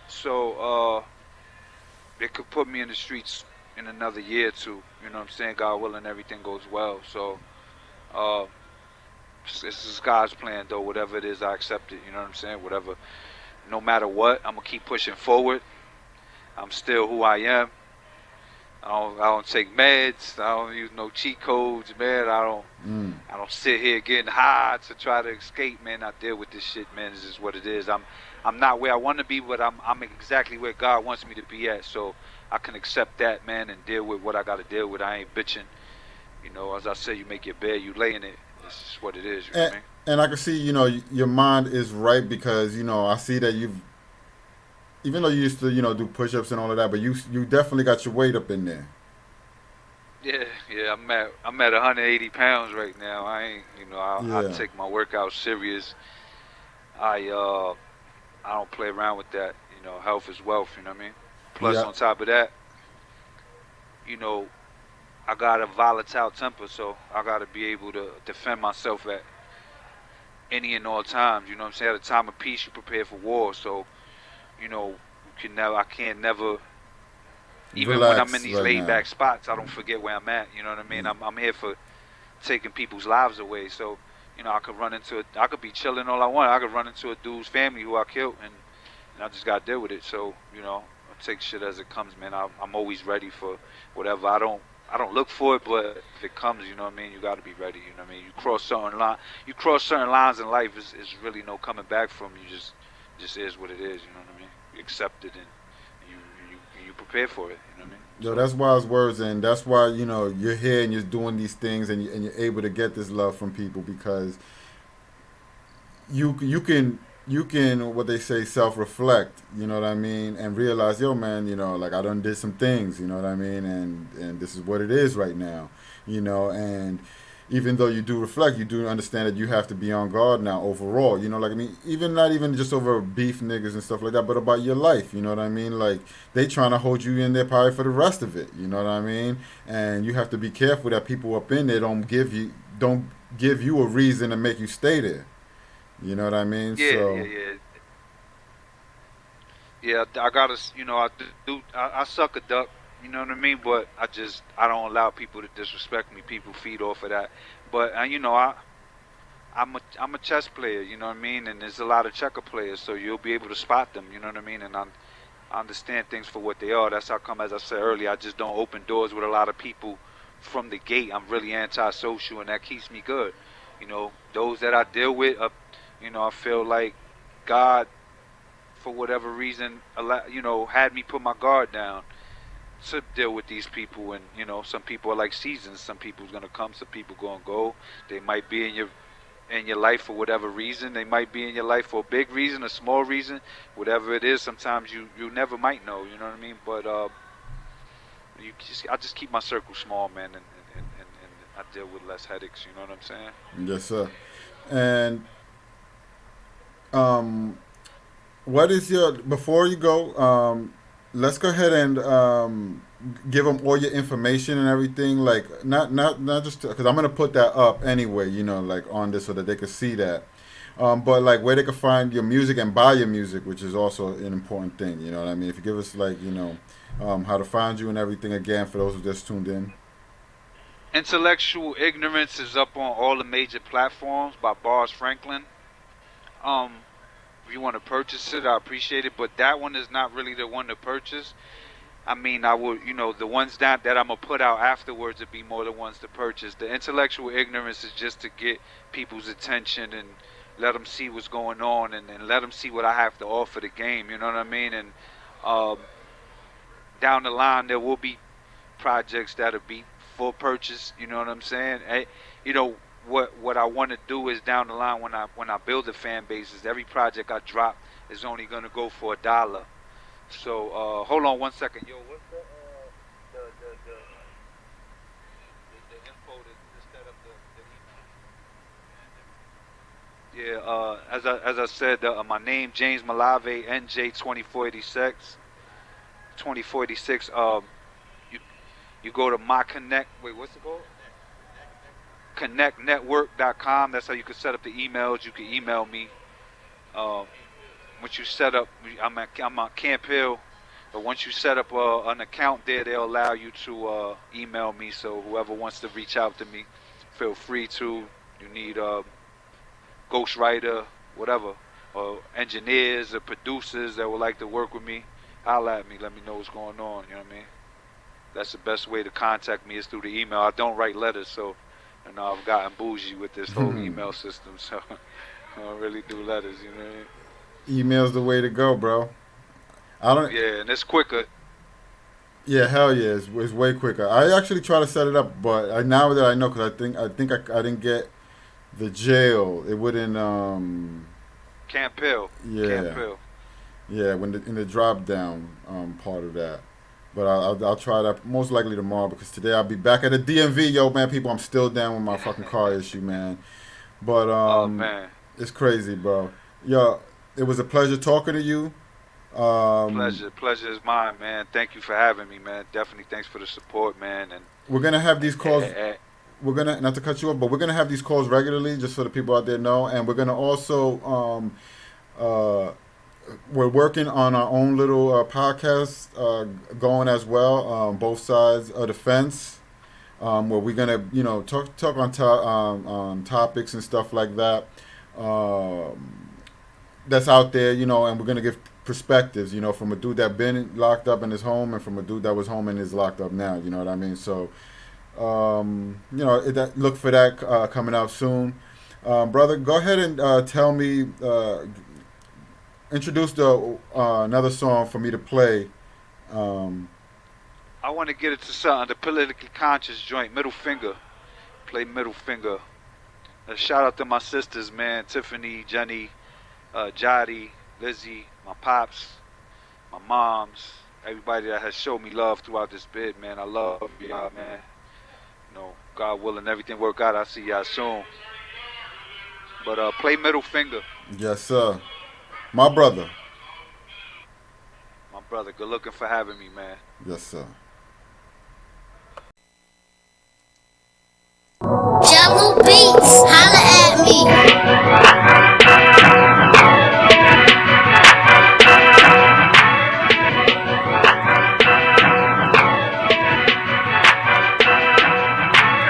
so they could put me in the streets in another year or two. You know what I'm saying? God willing, everything goes well. So this is God's plan, though. Whatever it is, I accept it. You know what I'm saying? Whatever, no matter what, I'm gonna keep pushing forward. I'm still who I am. I don't take meds. I don't use no cheat codes, man. I don't sit here getting high to try to escape, man. I deal with this shit, man. This is what it is. I'm not where I want to be, but I'm exactly where God wants me to be at. So I can accept that, man, and deal with what I got to deal with. I ain't bitching. As I say, you make your bed, you lay in it. This is what it is. You know what I mean? And I can see, your mind is right because, I see that even though you used to, do push-ups and all of that, but you definitely got your weight up in there. Yeah. I'm at 180 pounds right now. I ain't, I take my workout serious. I don't play around with that. Health is wealth. You know what I mean? Plus, on top of that, I got a volatile temper, so I got to be able to defend myself at any and all times. You know what I'm saying? At a time of peace, you prepare for war. So, I can't never, even relax when I'm in these right laid now. Back spots, I don't forget where I'm at. You know what I mean? I'm here for taking people's lives away. So, I could be chilling all I want. I could run into a dude's family who I killed, and I just got to deal with it. So, I take shit as it comes, man. I'm always ready for whatever. I don't look for it, but if it comes, you know what I mean, you got to be ready. You know what I mean? You cross certain lines in life, is really no coming back from. You just is what it is. You know what I mean? You accept it and you prepare for it. You know what I mean? Yo, that's wise words, and that's why you're here and you're doing these things, and you're able to get this love from people because you can what they say, self-reflect. You know what I mean, and realize, yo, man, like I done did some things. You know what I mean, and this is what it is right now. And even though you do reflect, you do understand that you have to be on guard now overall. Even not even just over beef niggas and stuff like that, but about your life. You know what I mean? Like, they trying to hold you in there probably for the rest of it. You know what I mean? And you have to be careful that people up in there don't give you a reason to make you stay there. You know what I mean? Yeah, I gotta, I suck a duck. You know what I mean? But I don't allow people to disrespect me. People feed off of that. But I'm a chess player. You know what I mean? And there's a lot of checker players, so you'll be able to spot them. You know what I mean? And I understand things for what they are. That's how come, as I said earlier, I just don't open doors with a lot of people from the gate. I'm really antisocial, and that keeps me good. Those that I deal with, I feel like God, for whatever reason, had me put my guard down to deal with these people. And some people are like seasons. Some people's gonna come, some people gonna go. They might be in your life for whatever reason. They might be in your life for a big reason, a small reason, whatever it is. Sometimes you never might know. You know what I mean? But I just keep my circle small, man, and I deal with less headaches. You know what I'm saying? Yes, sir. And what is before you go, let's go ahead and give them all your information and everything. Like, not just because I'm gonna put that up anyway, like on this so that they can see that. But like where they can find your music and buy your music, which is also an important thing. You know what I mean? If you give us like how to find you and everything again for those who just tuned in. Intellectual Ignorance is up on all the major platforms by Bars Franklin. If you want to purchase it, I appreciate it, but that one is not really the one to purchase. I mean, I would, the ones that I'm going to put out afterwards would be more the ones to purchase. The Intellectual Ignorance is just to get people's attention and let them see what's going on and let them see what I have to offer the game, you know what I mean? And down the line, there will be projects that'll be full purchase, you know what I'm saying? What I want to do is down the line when I build a fan base is every project I drop is only going to go for $1. So hold on 1 second. Yo, what's the info to set up the email? Yeah, as I said, my name James Malave, NJ 2486. 2486. You go to my Connect. Wait, what's it called? ConnectNetwork.com. That's how you can set up the emails. You can email me. Once you set up, I'm at Camp Hill, but once you set up an account there, they'll allow you to email me. So whoever wants to reach out to me, feel free to. You need a ghostwriter, whatever, or engineers or producers that would like to work with me, holla at me. Let me know what's going on. You know what I mean? That's the best way to contact me is through the email. I don't write letters, so I've gotten bougie with this whole email system, so I don't really do letters. You know what I mean? Email's the way to go, bro. Yeah, and it's quicker. Yeah, hell yeah, it's way quicker. I actually try to set it up, but now that I know, because I think I didn't get the jail. It wouldn't. Camp Hill. Yeah. Camp Hill. Yeah, in the drop down part of that. But I'll try that most likely tomorrow because today I'll be back at the DMV. Yo, man, people, I'm still down with my fucking car issue, man. But oh man, it's crazy, bro. Yo. It was a pleasure talking to you. Pleasure is mine, man. Thank you for having me, man. Definitely thanks for the support, man. And we're gonna have these calls. We're gonna, not to cut you off, but we're gonna have these calls regularly, just so the people out there know. And we're gonna also we're working on our own little podcast going as well. Both sides of the fence, where we're gonna talk on topics and stuff like that. That's out there, and we're going to give perspectives, from a dude that been locked up in his home and from a dude that was home and is locked up now, you know what I mean? So, look for that coming out soon. Brother, go ahead and tell me, introduce another song for me to play. I want to get it to something, the politically conscious joint, Middle Finger. Play Middle Finger. A shout out to my sisters, man, Tiffany, Jenny, Jody, Lizzie, my pops, my moms, everybody that has showed me love throughout this bid, man. I love y'all, man. God willing, everything work out. I'll see y'all soon. But play Middle Finger. Yes, sir. My brother. My brother. Good looking for having me, man. Yes, sir. Jello Beats, holla at me.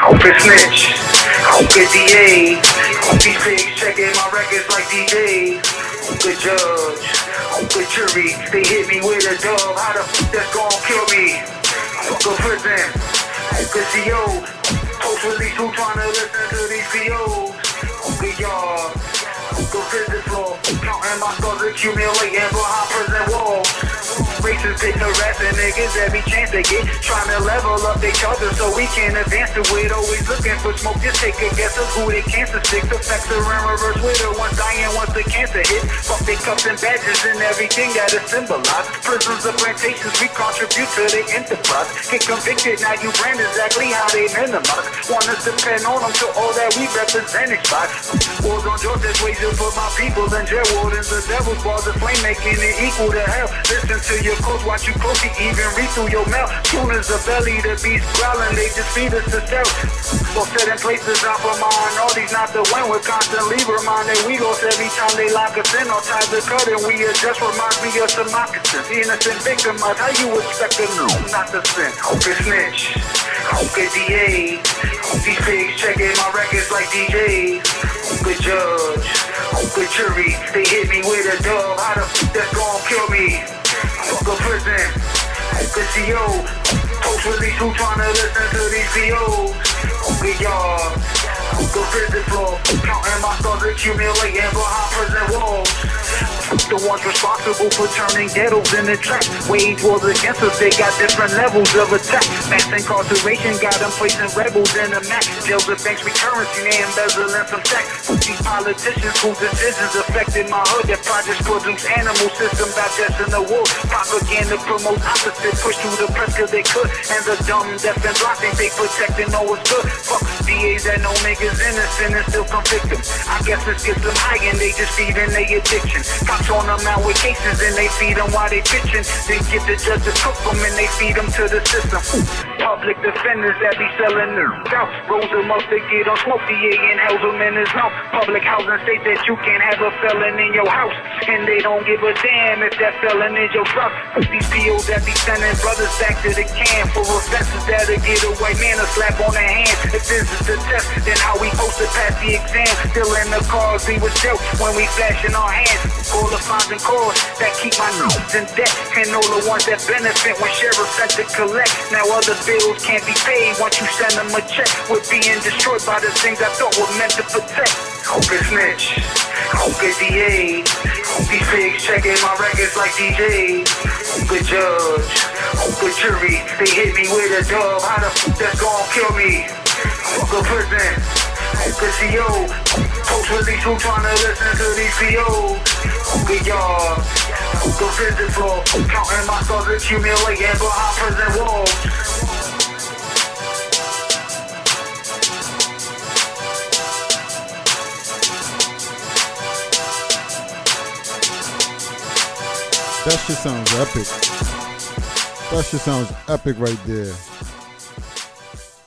Hope snitch, hope DA, hope six, checking my records like DJ. Hope judge, hope jury, they hit me with a dub, how the fuck that's gon' kill me? Fuck a prison, hope CO, post release who tryna listen to these POs? Hope yard, hope prison floor, counting my scars accumulating behind prison walls. Racists been harassing niggas every chance they get, trying to level up their charges so we can advance to it. Always looking for smoke, just take a guess of who they cancer sticks. Effects around reverse with her, one dying once the cancer hit. Fuck their cups and badges and everything that is symbolized. Prisons of plantations, we contribute to the enterprise. Get convicted, now you brand exactly how they minimize. Want us to depend on them to all that we represent expire. Wars on drugs, that's ways to put my people in jail. Wardens, the devil's bars of flame, making it equal to hell. Listen to your your coast, watch you close, even read through your mail. Soon as the belly, the beast growling, they just feed us to sell. So certain places out for mine, all these not the win, we're constantly reminded we go every time they lock us in, all ties are cut and we adjust, reminds me of some moccasins. The innocent victimized, how you expect to know not to sin? Hope it snitch, hope it DA, hope these pigs checking my records like DJs. Hope it judge, hope it jury, they hit me with a dub, how the f*** that's gon' kill me? Fuck a prison, hope it CO, post release who tryna listen to these VOs. Hope it y'all, hope the prison floor, counting my stars accumulating behind prison walls. The ones responsible for turning ghettos into tracks. Wage wars against us, they got different levels of attack. Mass incarceration got them placing rebels in the max. Jails and banks with currency, they embezzling some tax. These politicians whose decisions affected my hood. Their projects produce animal system digesting the wood. Propaganda promotes opposite, push through the press cause they could. And the dumb, deaf and blind think they protecting all what's good. Fuck DAs that know niggas innocent and still convict them. I guess it's gets them high and they just feeding their addiction. Cops on them out with cases and they feed them while they pitching. They get the judge to cook them and they feed them to the system. Public defenders that be selling their out. Rolls them up, they get on smoke, DA and held them in his mouth. Public housing state that you can't have a felon in your house. And they don't give a damn if that felon is your spouse. These POs that be sending brothers back to the can for offenses that'll get a white man a slap on the hand. If this is the test, then how we supposed to pass the exam? Still in the cars, we was jokes when we flashing our hands. All the fines and cores that keep my nose in debt. And all the ones that benefit when sheriffs sent to collect. Now other bills can't be paid once you send them a check. We're being destroyed by the things I thought were meant to protect. Hope it snitch, hope it DA, hope these pigs checking my records like DJs. Hope it judge, hope it jury, they hit me with a dub, how the f*** that's gon' kill me? Fuck a prison, hope it CO, post release who tryna listen to these POs. Hope it y'all, hope the prison floor, counting my stars accumulating behind prison walls. That shit sounds epic. That shit sounds epic right there.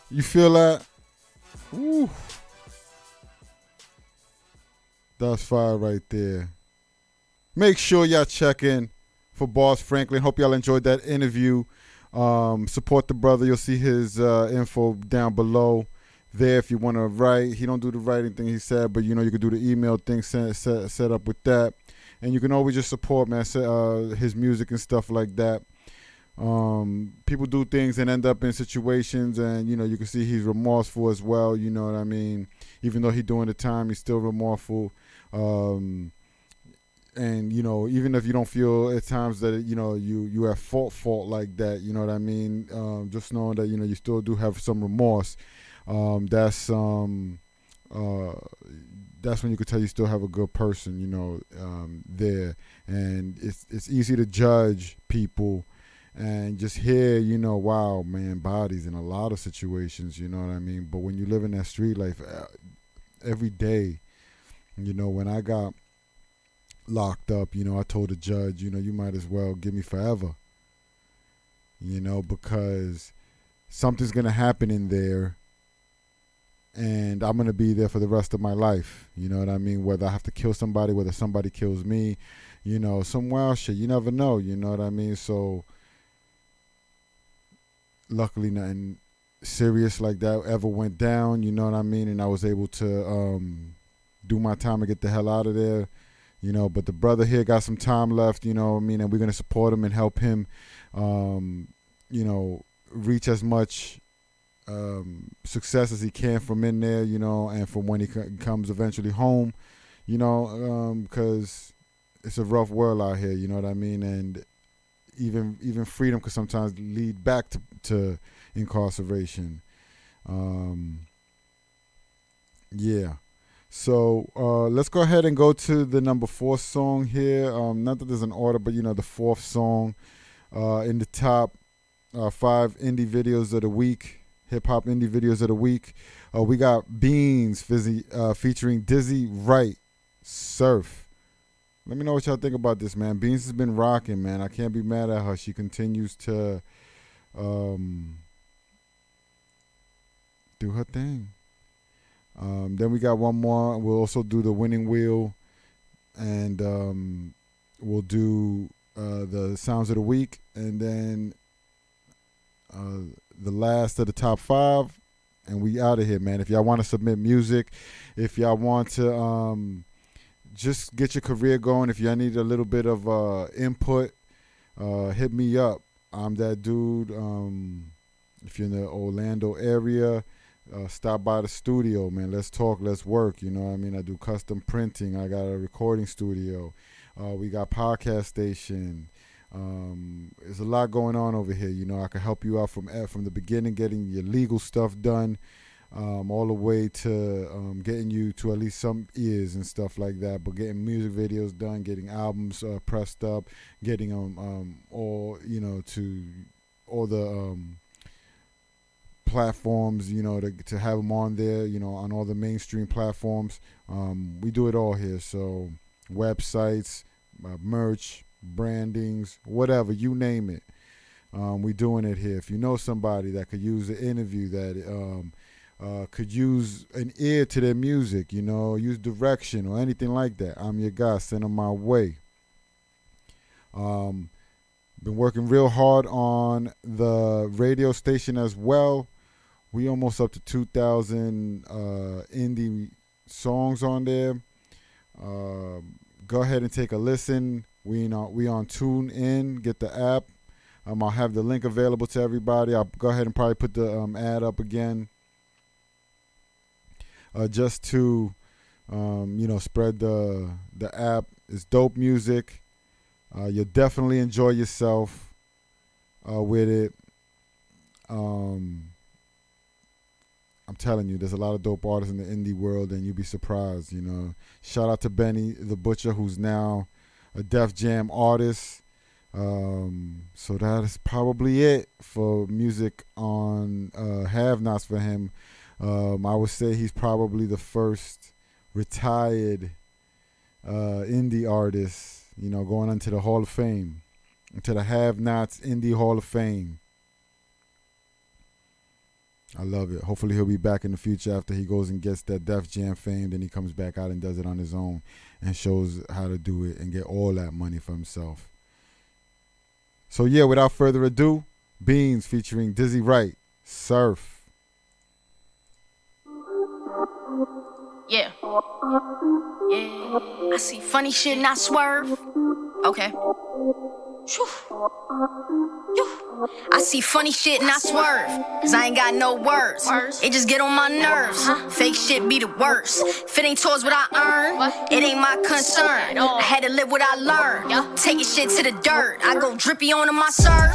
You feel that? Woo. That's fire right there. Make sure y'all check in for Boss Franklin. Hope y'all enjoyed that interview. Support the brother. You'll see his info down below there if you want to write. He don't do the writing thing he said, but you know you could do the email thing set up with that. And you can always just support, man, his music and stuff like that. People do things and end up in situations, and, you know, you can see he's remorseful as well, you know what I mean? Even though he's doing the time, he's still remorseful. And, you know, even if you don't feel at times that, you know, you have fault like that, you know what I mean? Just knowing that, you know, you still do have some remorse. That's when you could tell you still have a good person, you know, there. And it's easy to judge people and just hear, you know, wow, man, bodies in a lot of situations, you know what I mean? But when you live in that street life every day, you know, when I got locked up, you know, I told the judge, you know, you might as well give me forever, you know, because something's going to happen in there. And I'm going to be there for the rest of my life. You know what I mean? Whether I have to kill somebody, whether somebody kills me, you know, some wild shit. You never know. You know what I mean? So, luckily, nothing serious like that ever went down. You know what I mean? And I was able to do my time and get the hell out of there. You know, but the brother here got some time left, you know what I mean? And we're going to support him and help him, you know, reach as much success as he can from in there, you know, and from when he comes eventually home, you know, because it's a rough world out here, you know what I mean? And even freedom could sometimes lead back to incarceration. Yeah. So let's go ahead and go to the number 4 song here. Not that there's an order, but, you know, the 4th song in the top 5 indie videos of the week. Hip-hop indie videos of the week. We got Beans featuring Dizzy Wright, Surf. Let me know what y'all think about this, man. Beans has been rocking, man. I can't be mad at her. She continues to do her thing. Then we got one more. We'll also do the winning wheel, and we'll do the sounds of the week, and then the last of the top 5, and we out of here, man. If y'all want to submit music, if y'all want to just get your career going, if y'all need a little bit of input, hit me up. I'm that dude. If you're in the Orlando area, stop by the studio, man. Let's talk, let's work. You know what I mean? I do custom printing. I got a recording studio. We got podcast station. There's a lot going on over here. You know, I can help you out from the beginning, getting your legal stuff done, all the way to getting you to at least some ears and stuff like that. But getting music videos done, getting albums pressed up, getting them all, you know, to all the platforms, you know, to have them on there, you know, on all the mainstream platforms. We do it all here. So websites, merch, brandings, whatever, you name it. We doing it here. If you know somebody that could use an interview, that could use an ear to their music, you know, use direction or anything like that, I'm your guy. Send them my way. Been working real hard on the radio station as well. We almost up to 2,000 indie songs on there. Go ahead and take a listen. We on TuneIn. Get the app. I'll have the link available to everybody. I'll go ahead and probably put the ad up again, just to you know, spread the app. It's dope music. You'll definitely enjoy yourself with it. I'm telling you, there's a lot of dope artists in the indie world, and you'll be surprised, you know. Shout out to Benny the Butcher, who's now a Def Jam artist. So that is probably it for music on Have Nots for him. I would say he's probably the first retired indie artist, you know, going into the Hall of Fame, into the Have Nots Indie Hall of Fame. I love it. Hopefully he'll be back in the future after he goes and gets that Def Jam fame. Then he comes back out and does it on his own and shows how to do it and get all that money for himself. So yeah, without further ado, Beans featuring Dizzy Wright, Surf. Yeah. Yeah. I see funny shit and I swerve. Okay. I see funny shit and I swerve, cause I ain't got no words. It just get on my nerves. Fake shit be the worst. If it ain't towards what I earn, it ain't my concern. I had to live what I learned. Taking shit to the dirt. I go drippy on my surf.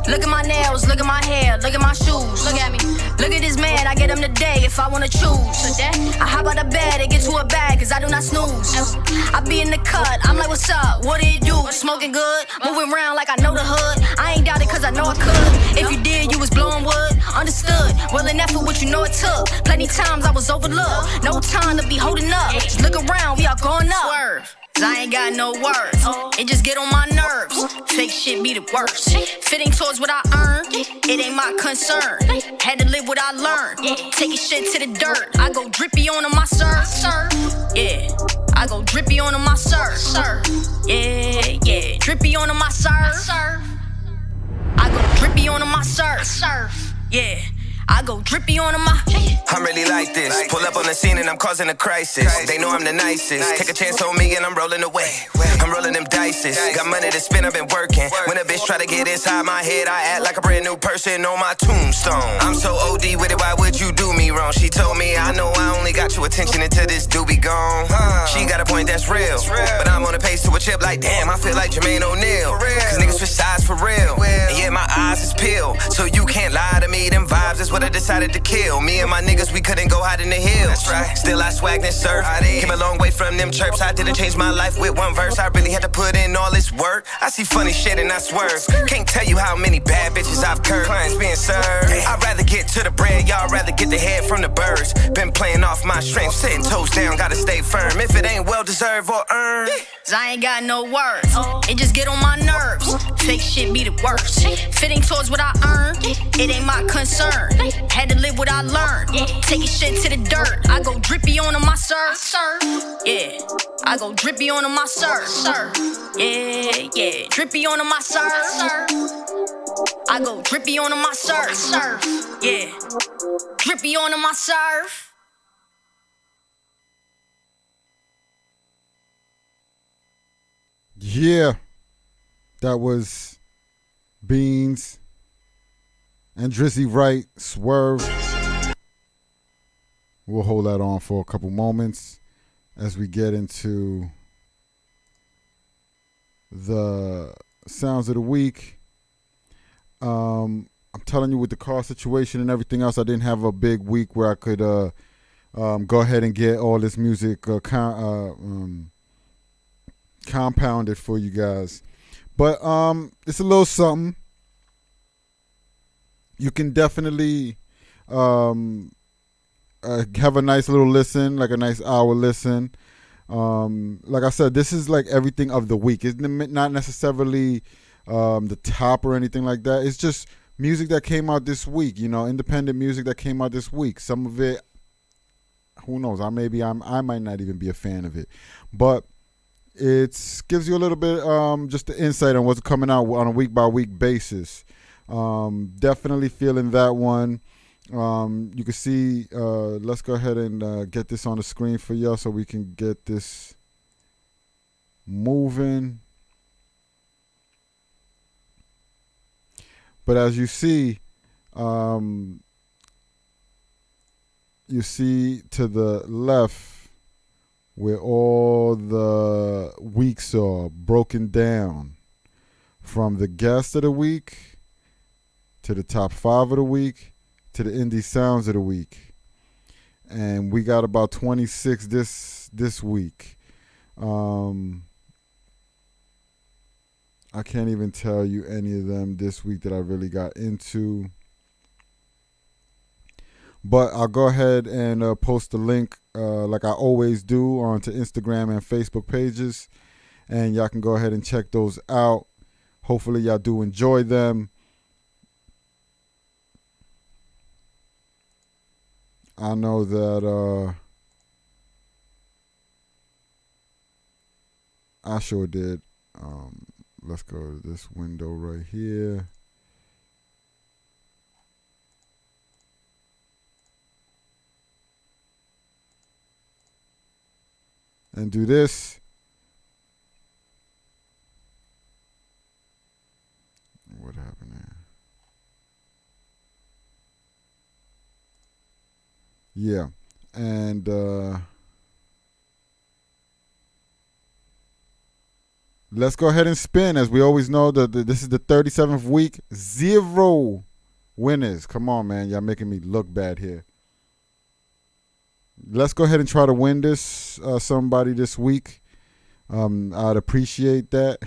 Look at my nails, look at my hair, look at my shoes. Look at me. Look at this man, I get him today if I wanna choose. I hop out of bed and get to a bag, cause I do not snooze. I be in the cut, I'm like, what's up? What do you do? Smoking good, moving around like I know the hood. I ain't doubt it cause I know I could. If you did, you was blowing wood. Understood, well enough for what you know it took. Plenty times I was overlooked. No time to be holding up. Just look around, we all going up. Swerve. Cause I ain't got no words. It just get on my nerves. Fake shit be the worst. If it ain't towards what I earned, it ain't my concern. Had to live what I learned. Taking shit to the dirt. I go drippy on my surf. Yeah, I go drippy on my surf. Yeah, yeah, drippy on my surf. I go drippy on my surf. Yeah, I go drippy on my. I'm really like this. Pull up on the scene and I'm causing a crisis. They know I'm the nicest. Take a chance on me and I'm rolling away. I'm rolling them dices. Got money to spend, I've been working. When a bitch try to get inside my head, I act like a brand new person on my tombstone. I'm so OD with it, why would you do me wrong? She told me, I know I only got your attention until this do be gone. She got a point that's real. But I'm on a pace to a chip like, damn, I feel like Jermaine O'Neal. Cause niggas switch sides for real. And yeah, my eyes is peeled. So you can't lie to me, them vibes is what I decided to kill. Me and my niggas, we couldn't go hide in the hills. That's right. Still I swag and surf. Came a long way from them chirps. I didn't change my life with one verse. I really had to put in all this this work. I see funny shit and I swerve. Can't tell you how many bad bitches I've curved. Clients being served. I'd rather get to the bread, y'all rather get the head from the birds. Been playing off my strength, sitting toes down, gotta stay firm. If it ain't well deserved or earned, 'Cause I ain't got no words. It just get on my nerves. Fake shit be the worst. Fitting towards what I earned, it ain't my concern. Had to live what I learned. Taking shit to the dirt. I go drippy on my serve. Yeah, I go drippy on my serve. Yeah, yeah, drippy on my serve. I go drippy on my serve. Yeah, drippy on my serve. Yeah, that was Beans and Drizzy Wright, Swerve. We'll hold that on for a couple moments as we get into the sounds of the week. I'm telling you, with the car situation and everything else, I didn't have a big week where I could go ahead and get all this music compounded for you guys. But it's a little something. You can definitely have a nice little listen, like a nice hour listen. Like I said, this is like everything of the week. It's not necessarily the top or anything like that. It's just music that came out this week, independent music that came out this week. Some of it, who knows, I might not even be a fan of it. But it gives you a little bit just the insight on what's coming out on a week-by-week basis. Definitely feeling that one. You can see, let's go ahead and get this on the screen for y'all so we can get this moving. But as you see to the left where all the weeks are broken down, from the guest of the week to the top 5 of the week to the indie sounds of the week. And we got about 26 this week. I can't even tell you any of them this week that I really got into. But I'll go ahead and post the link like I always do onto Instagram and Facebook pages. And y'all can go ahead and check those out. Hopefully y'all do enjoy them. I know that I sure did. Let's go to this window right here. And do this. What happened there? Yeah. And let's go ahead and spin. As we always know, this is the 37th week. 0 winners. Come on, man. Y'all making me look bad here. Let's go ahead and try to win this, somebody this week. I'd appreciate that.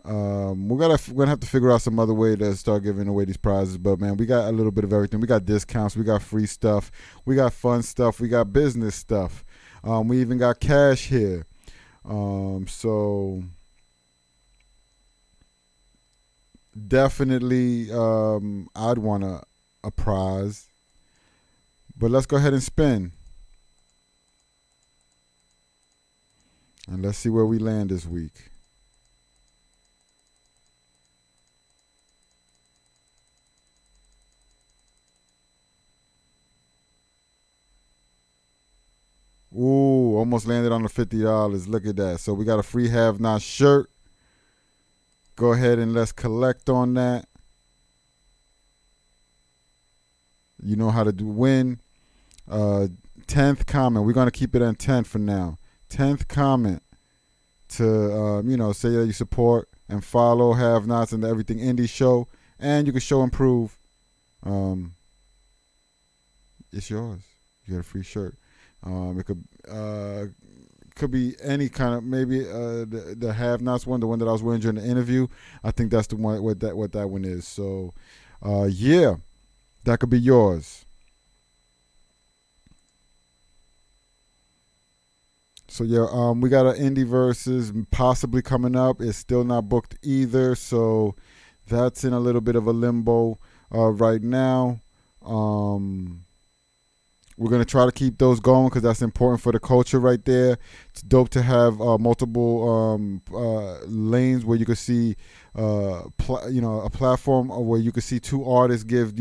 We're gonna have to figure out some other way to start giving away these prizes. But man, we got a little bit of everything. We got discounts. We got free stuff. We got fun stuff. We got business stuff. We even got cash here. So definitely, I'd want a prize. But let's go ahead and spin. And let's see where we land this week. Ooh, almost landed on the $50. Look at that. So we got a free Have Not shirt. Go ahead and let's collect on that. You know how to win. 10th comment. We're going to keep it on 10 for now. 10th comment to, say that you support and follow Have Nots and the Everything Indie show. And you can show and prove. It's yours. You got a free shirt. It could could be any kind of, maybe the Have-Nots one, the one that I was wearing during the interview. I think that's the one, what that one is. So, yeah, that could be yours. So, yeah, we got an indie versus possibly coming up. It's still not booked either, so that's in a little bit of a limbo right now. We're going to try to keep those going because that's important for the culture right there. It's dope to have multiple lanes where you can see, a platform where you can see two artists give,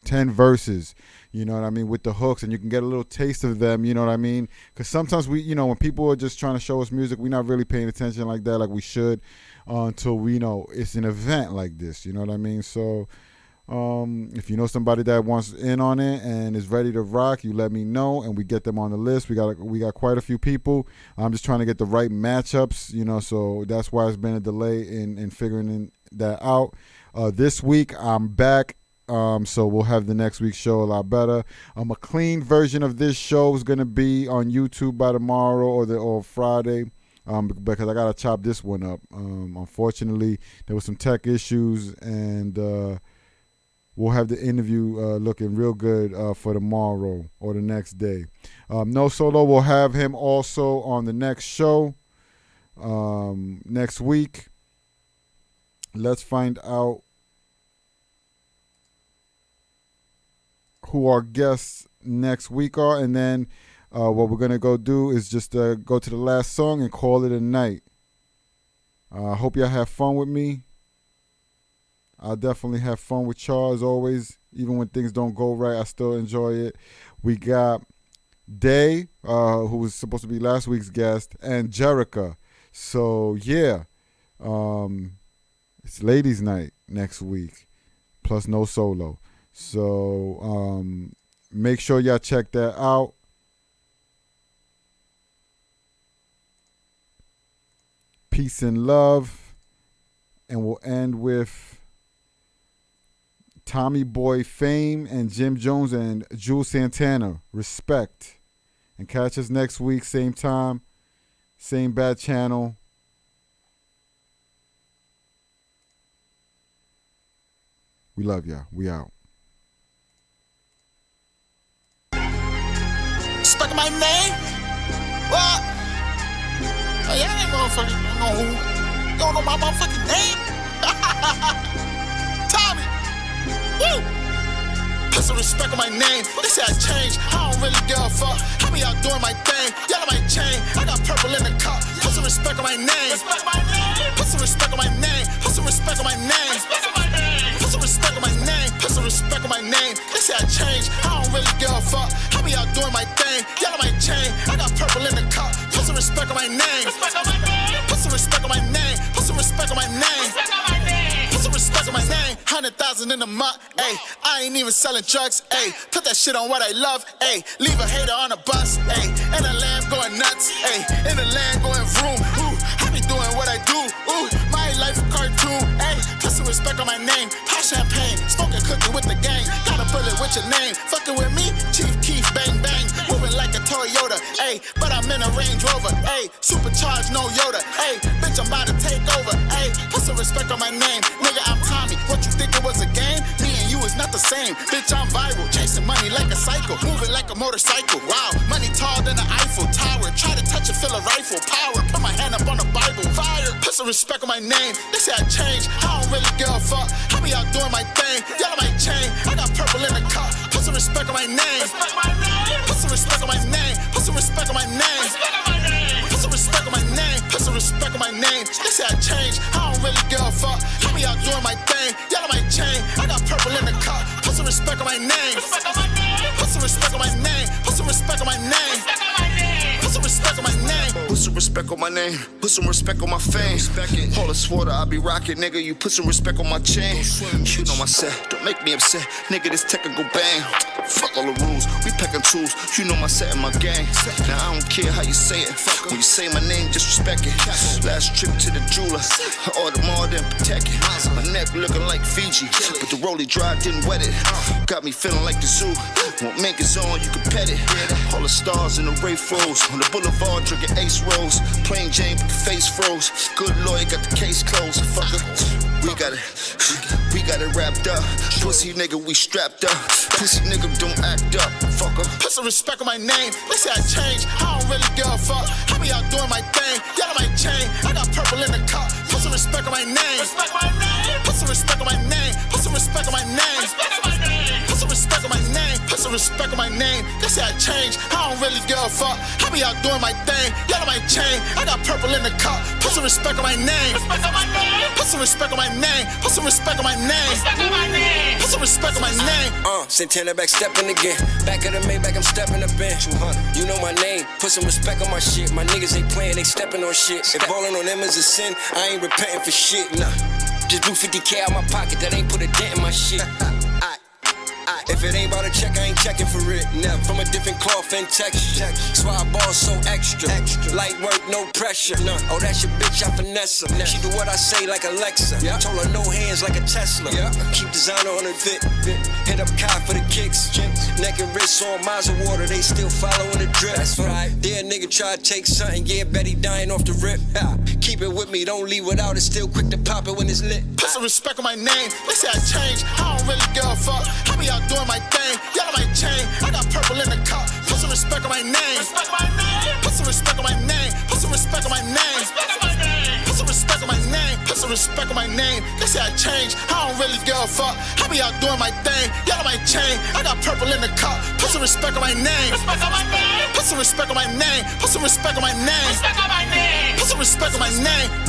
10 verses, you know what I mean, with the hooks, and you can get a little taste of them, you know what I mean? Because sometimes we, when people are just trying to show us music, we're not really paying attention like that, like we should, until we know it's an event like this, you know what I mean? So, if you know somebody that wants in on it and is ready to rock, you let me know and we get them on the list. We got quite a few people. I'm just trying to get the right matchups, so that's why it's been a delay in figuring that out. This week I'm back, so we'll have the next week's show a lot better. A clean version of this show is going to be on YouTube by tomorrow or Friday. Because I gotta chop this one up. Unfortunately, there was some tech issues, and we'll have the interview looking real good for tomorrow or the next day. No Solo, we'll have him also on the next show next week. Let's find out who our guests next week are, and then what we're going to go do is just go to the last song and call it a night. I hope y'all have fun with me. I definitely have fun with y'all as always. Even when things don't go right, I still enjoy it. We got Day, who was supposed to be last week's guest, and Jerica. So, yeah, it's ladies' night next week, plus No Solo. So, make sure y'all check that out. Peace and love. And we'll end with Tommy Boy Fame and Jim Jones and Jules Santana. Respect. And catch us next week, same time, same bad channel. We love y'all. We out. Stuck in my name? What? Oh, yeah, I ain't motherfucking know who. You don't know my motherfucking name? Tommy. Woo! Put some respect on my name. They say I changed. I don't really give a fuck. I be out doing my thing. Yellow my chain. I got purple in the cup. Put some respect on my name. Put some respect on my name. Put some respect on my name. Put some respect on my name. Put some respect on my name. They say I changed. I don't really give a fuck. I be out doing my thing. Yellow my chain. I got purple in the cup. Put some respect on my name. Put some respect on my name. Put some respect on my name. Put some respect on my name. 100,000 in the month. Ayy, I ain't even selling drugs. Ayy, put that shit on what I love. Ayy, leave a hater on a bus. Ayy, in the land going nuts. Ayy, in the land going vroom. Ooh, I be doing what I do. Ooh, my life a cartoon. Ayy, put some respect on my name. Pop champagne, smoking cookie with the gang. Got a bullet with your name. Fucking with me, Chief Keef, bang bang. Moving like a Toyota. Ayy, but I'm in a Range Rover. Ayy, supercharged, no Yoda. Ayy, bitch, I'm about to take over. Ayy, put some respect on my name. Nigga, I'm Tommy. What you think it was a game? Me and you is not the same. Bitch, I'm viral. Chasing money like a cycle. Moving like a motorcycle. Wow, money taller than the Eiffel Tower. Try to touch it, feel a rifle. Power, put my hand up on the Bible. Fire, put some respect on my name. They say I changed. I don't really give a fuck. I be out doing my thing. Yellow my chain. I got purple in the cup. Put some respect on my name. Put some respect on my name. Put some respect on my name. Put some respect on my name. Put some respect on my name. They say I changed. I don't really give a fuck. I be out doing my thing. Yellow my chain. I got purple in the cup. Put some respect on my name. Put some respect on my name. Put some respect on my name. Put some respect on my name. Put some respect on my name. Put some respect on my fame. All this water I be rocking, nigga. You put some respect on my chain. You know my set. Don't make me upset, nigga. This technical bang. Fuck all the rules. We packing tools. You know my set and my gang. Now I don't care how you say it. When you say my name, just respect it. Last trip to the jeweler. I ordered more than protect it. My neck looking like Fiji, but the rollie dry didn't wet it. Got me feeling like the zoo. Won't make it on, you can pet it. All the stars in the Ray froze. On the boulevard, drinking Ace Rose. Plain Jane, but the face froze. Good lawyer, got the case closed. Fucker, we got it wrapped up. Pussy nigga, we strapped up. Pussy nigga, don't act up. Fucker. Put some respect on my name. They say I changed. I don't really give a fuck. I be out doing my thing. Y'all on my chain. I got purple in the cup. Put some respect on my name. Put some respect on my name. Put some respect on my name. Put some respect on my name. Put some respect on my name. They say I changed. I don't really give a fuck. I be out doing my thing. Y'all on my chain. I got purple in the cup. Put some respect on my name. Put some respect on my name. Put some respect on my name. Put some respect on my name. Santana back stepping again. Back of the Maybach, I'm stepping up in. 200. You know my name. Put some respect on my shit. My niggas ain't playing, they stepping on shit. If ballin' on them is a sin, I ain't repenting for shit. Nah. Just blew 50K out my pocket, that ain't put a dent in my shit. If it ain't about a check, I ain't checking for it. Never. From a different cloth and texture. Swag ball so extra. Light work, no pressure. Oh, that's your bitch, I finesse her. She do what I say like Alexa. Told her no hands like a Tesla. Keep designer on her fit. Hit up Kai for the kicks. Neck and wrist on miles of water, they still following the drip. That's right. There a nigga try to take something, yeah, bet he dying off the rip. Keep it with me, don't leave without it. Still quick to pop it when it's lit. Put some respect on my name. They say I changed. I don't really give a fuck. I be out doing my thing. Y'all on my chain. I got purple in the cup. Put some respect on my name. Put some respect on my name. Put some respect on my name. Put some respect on my name. Put some respect on my name. They say I changed. I don't really give a fuck. I be out doing my thing. Y'all on my chain. I got purple in the cup. Put some respect on my name. Put some respect on my name. Put some respect on my name. Put some respect on my name.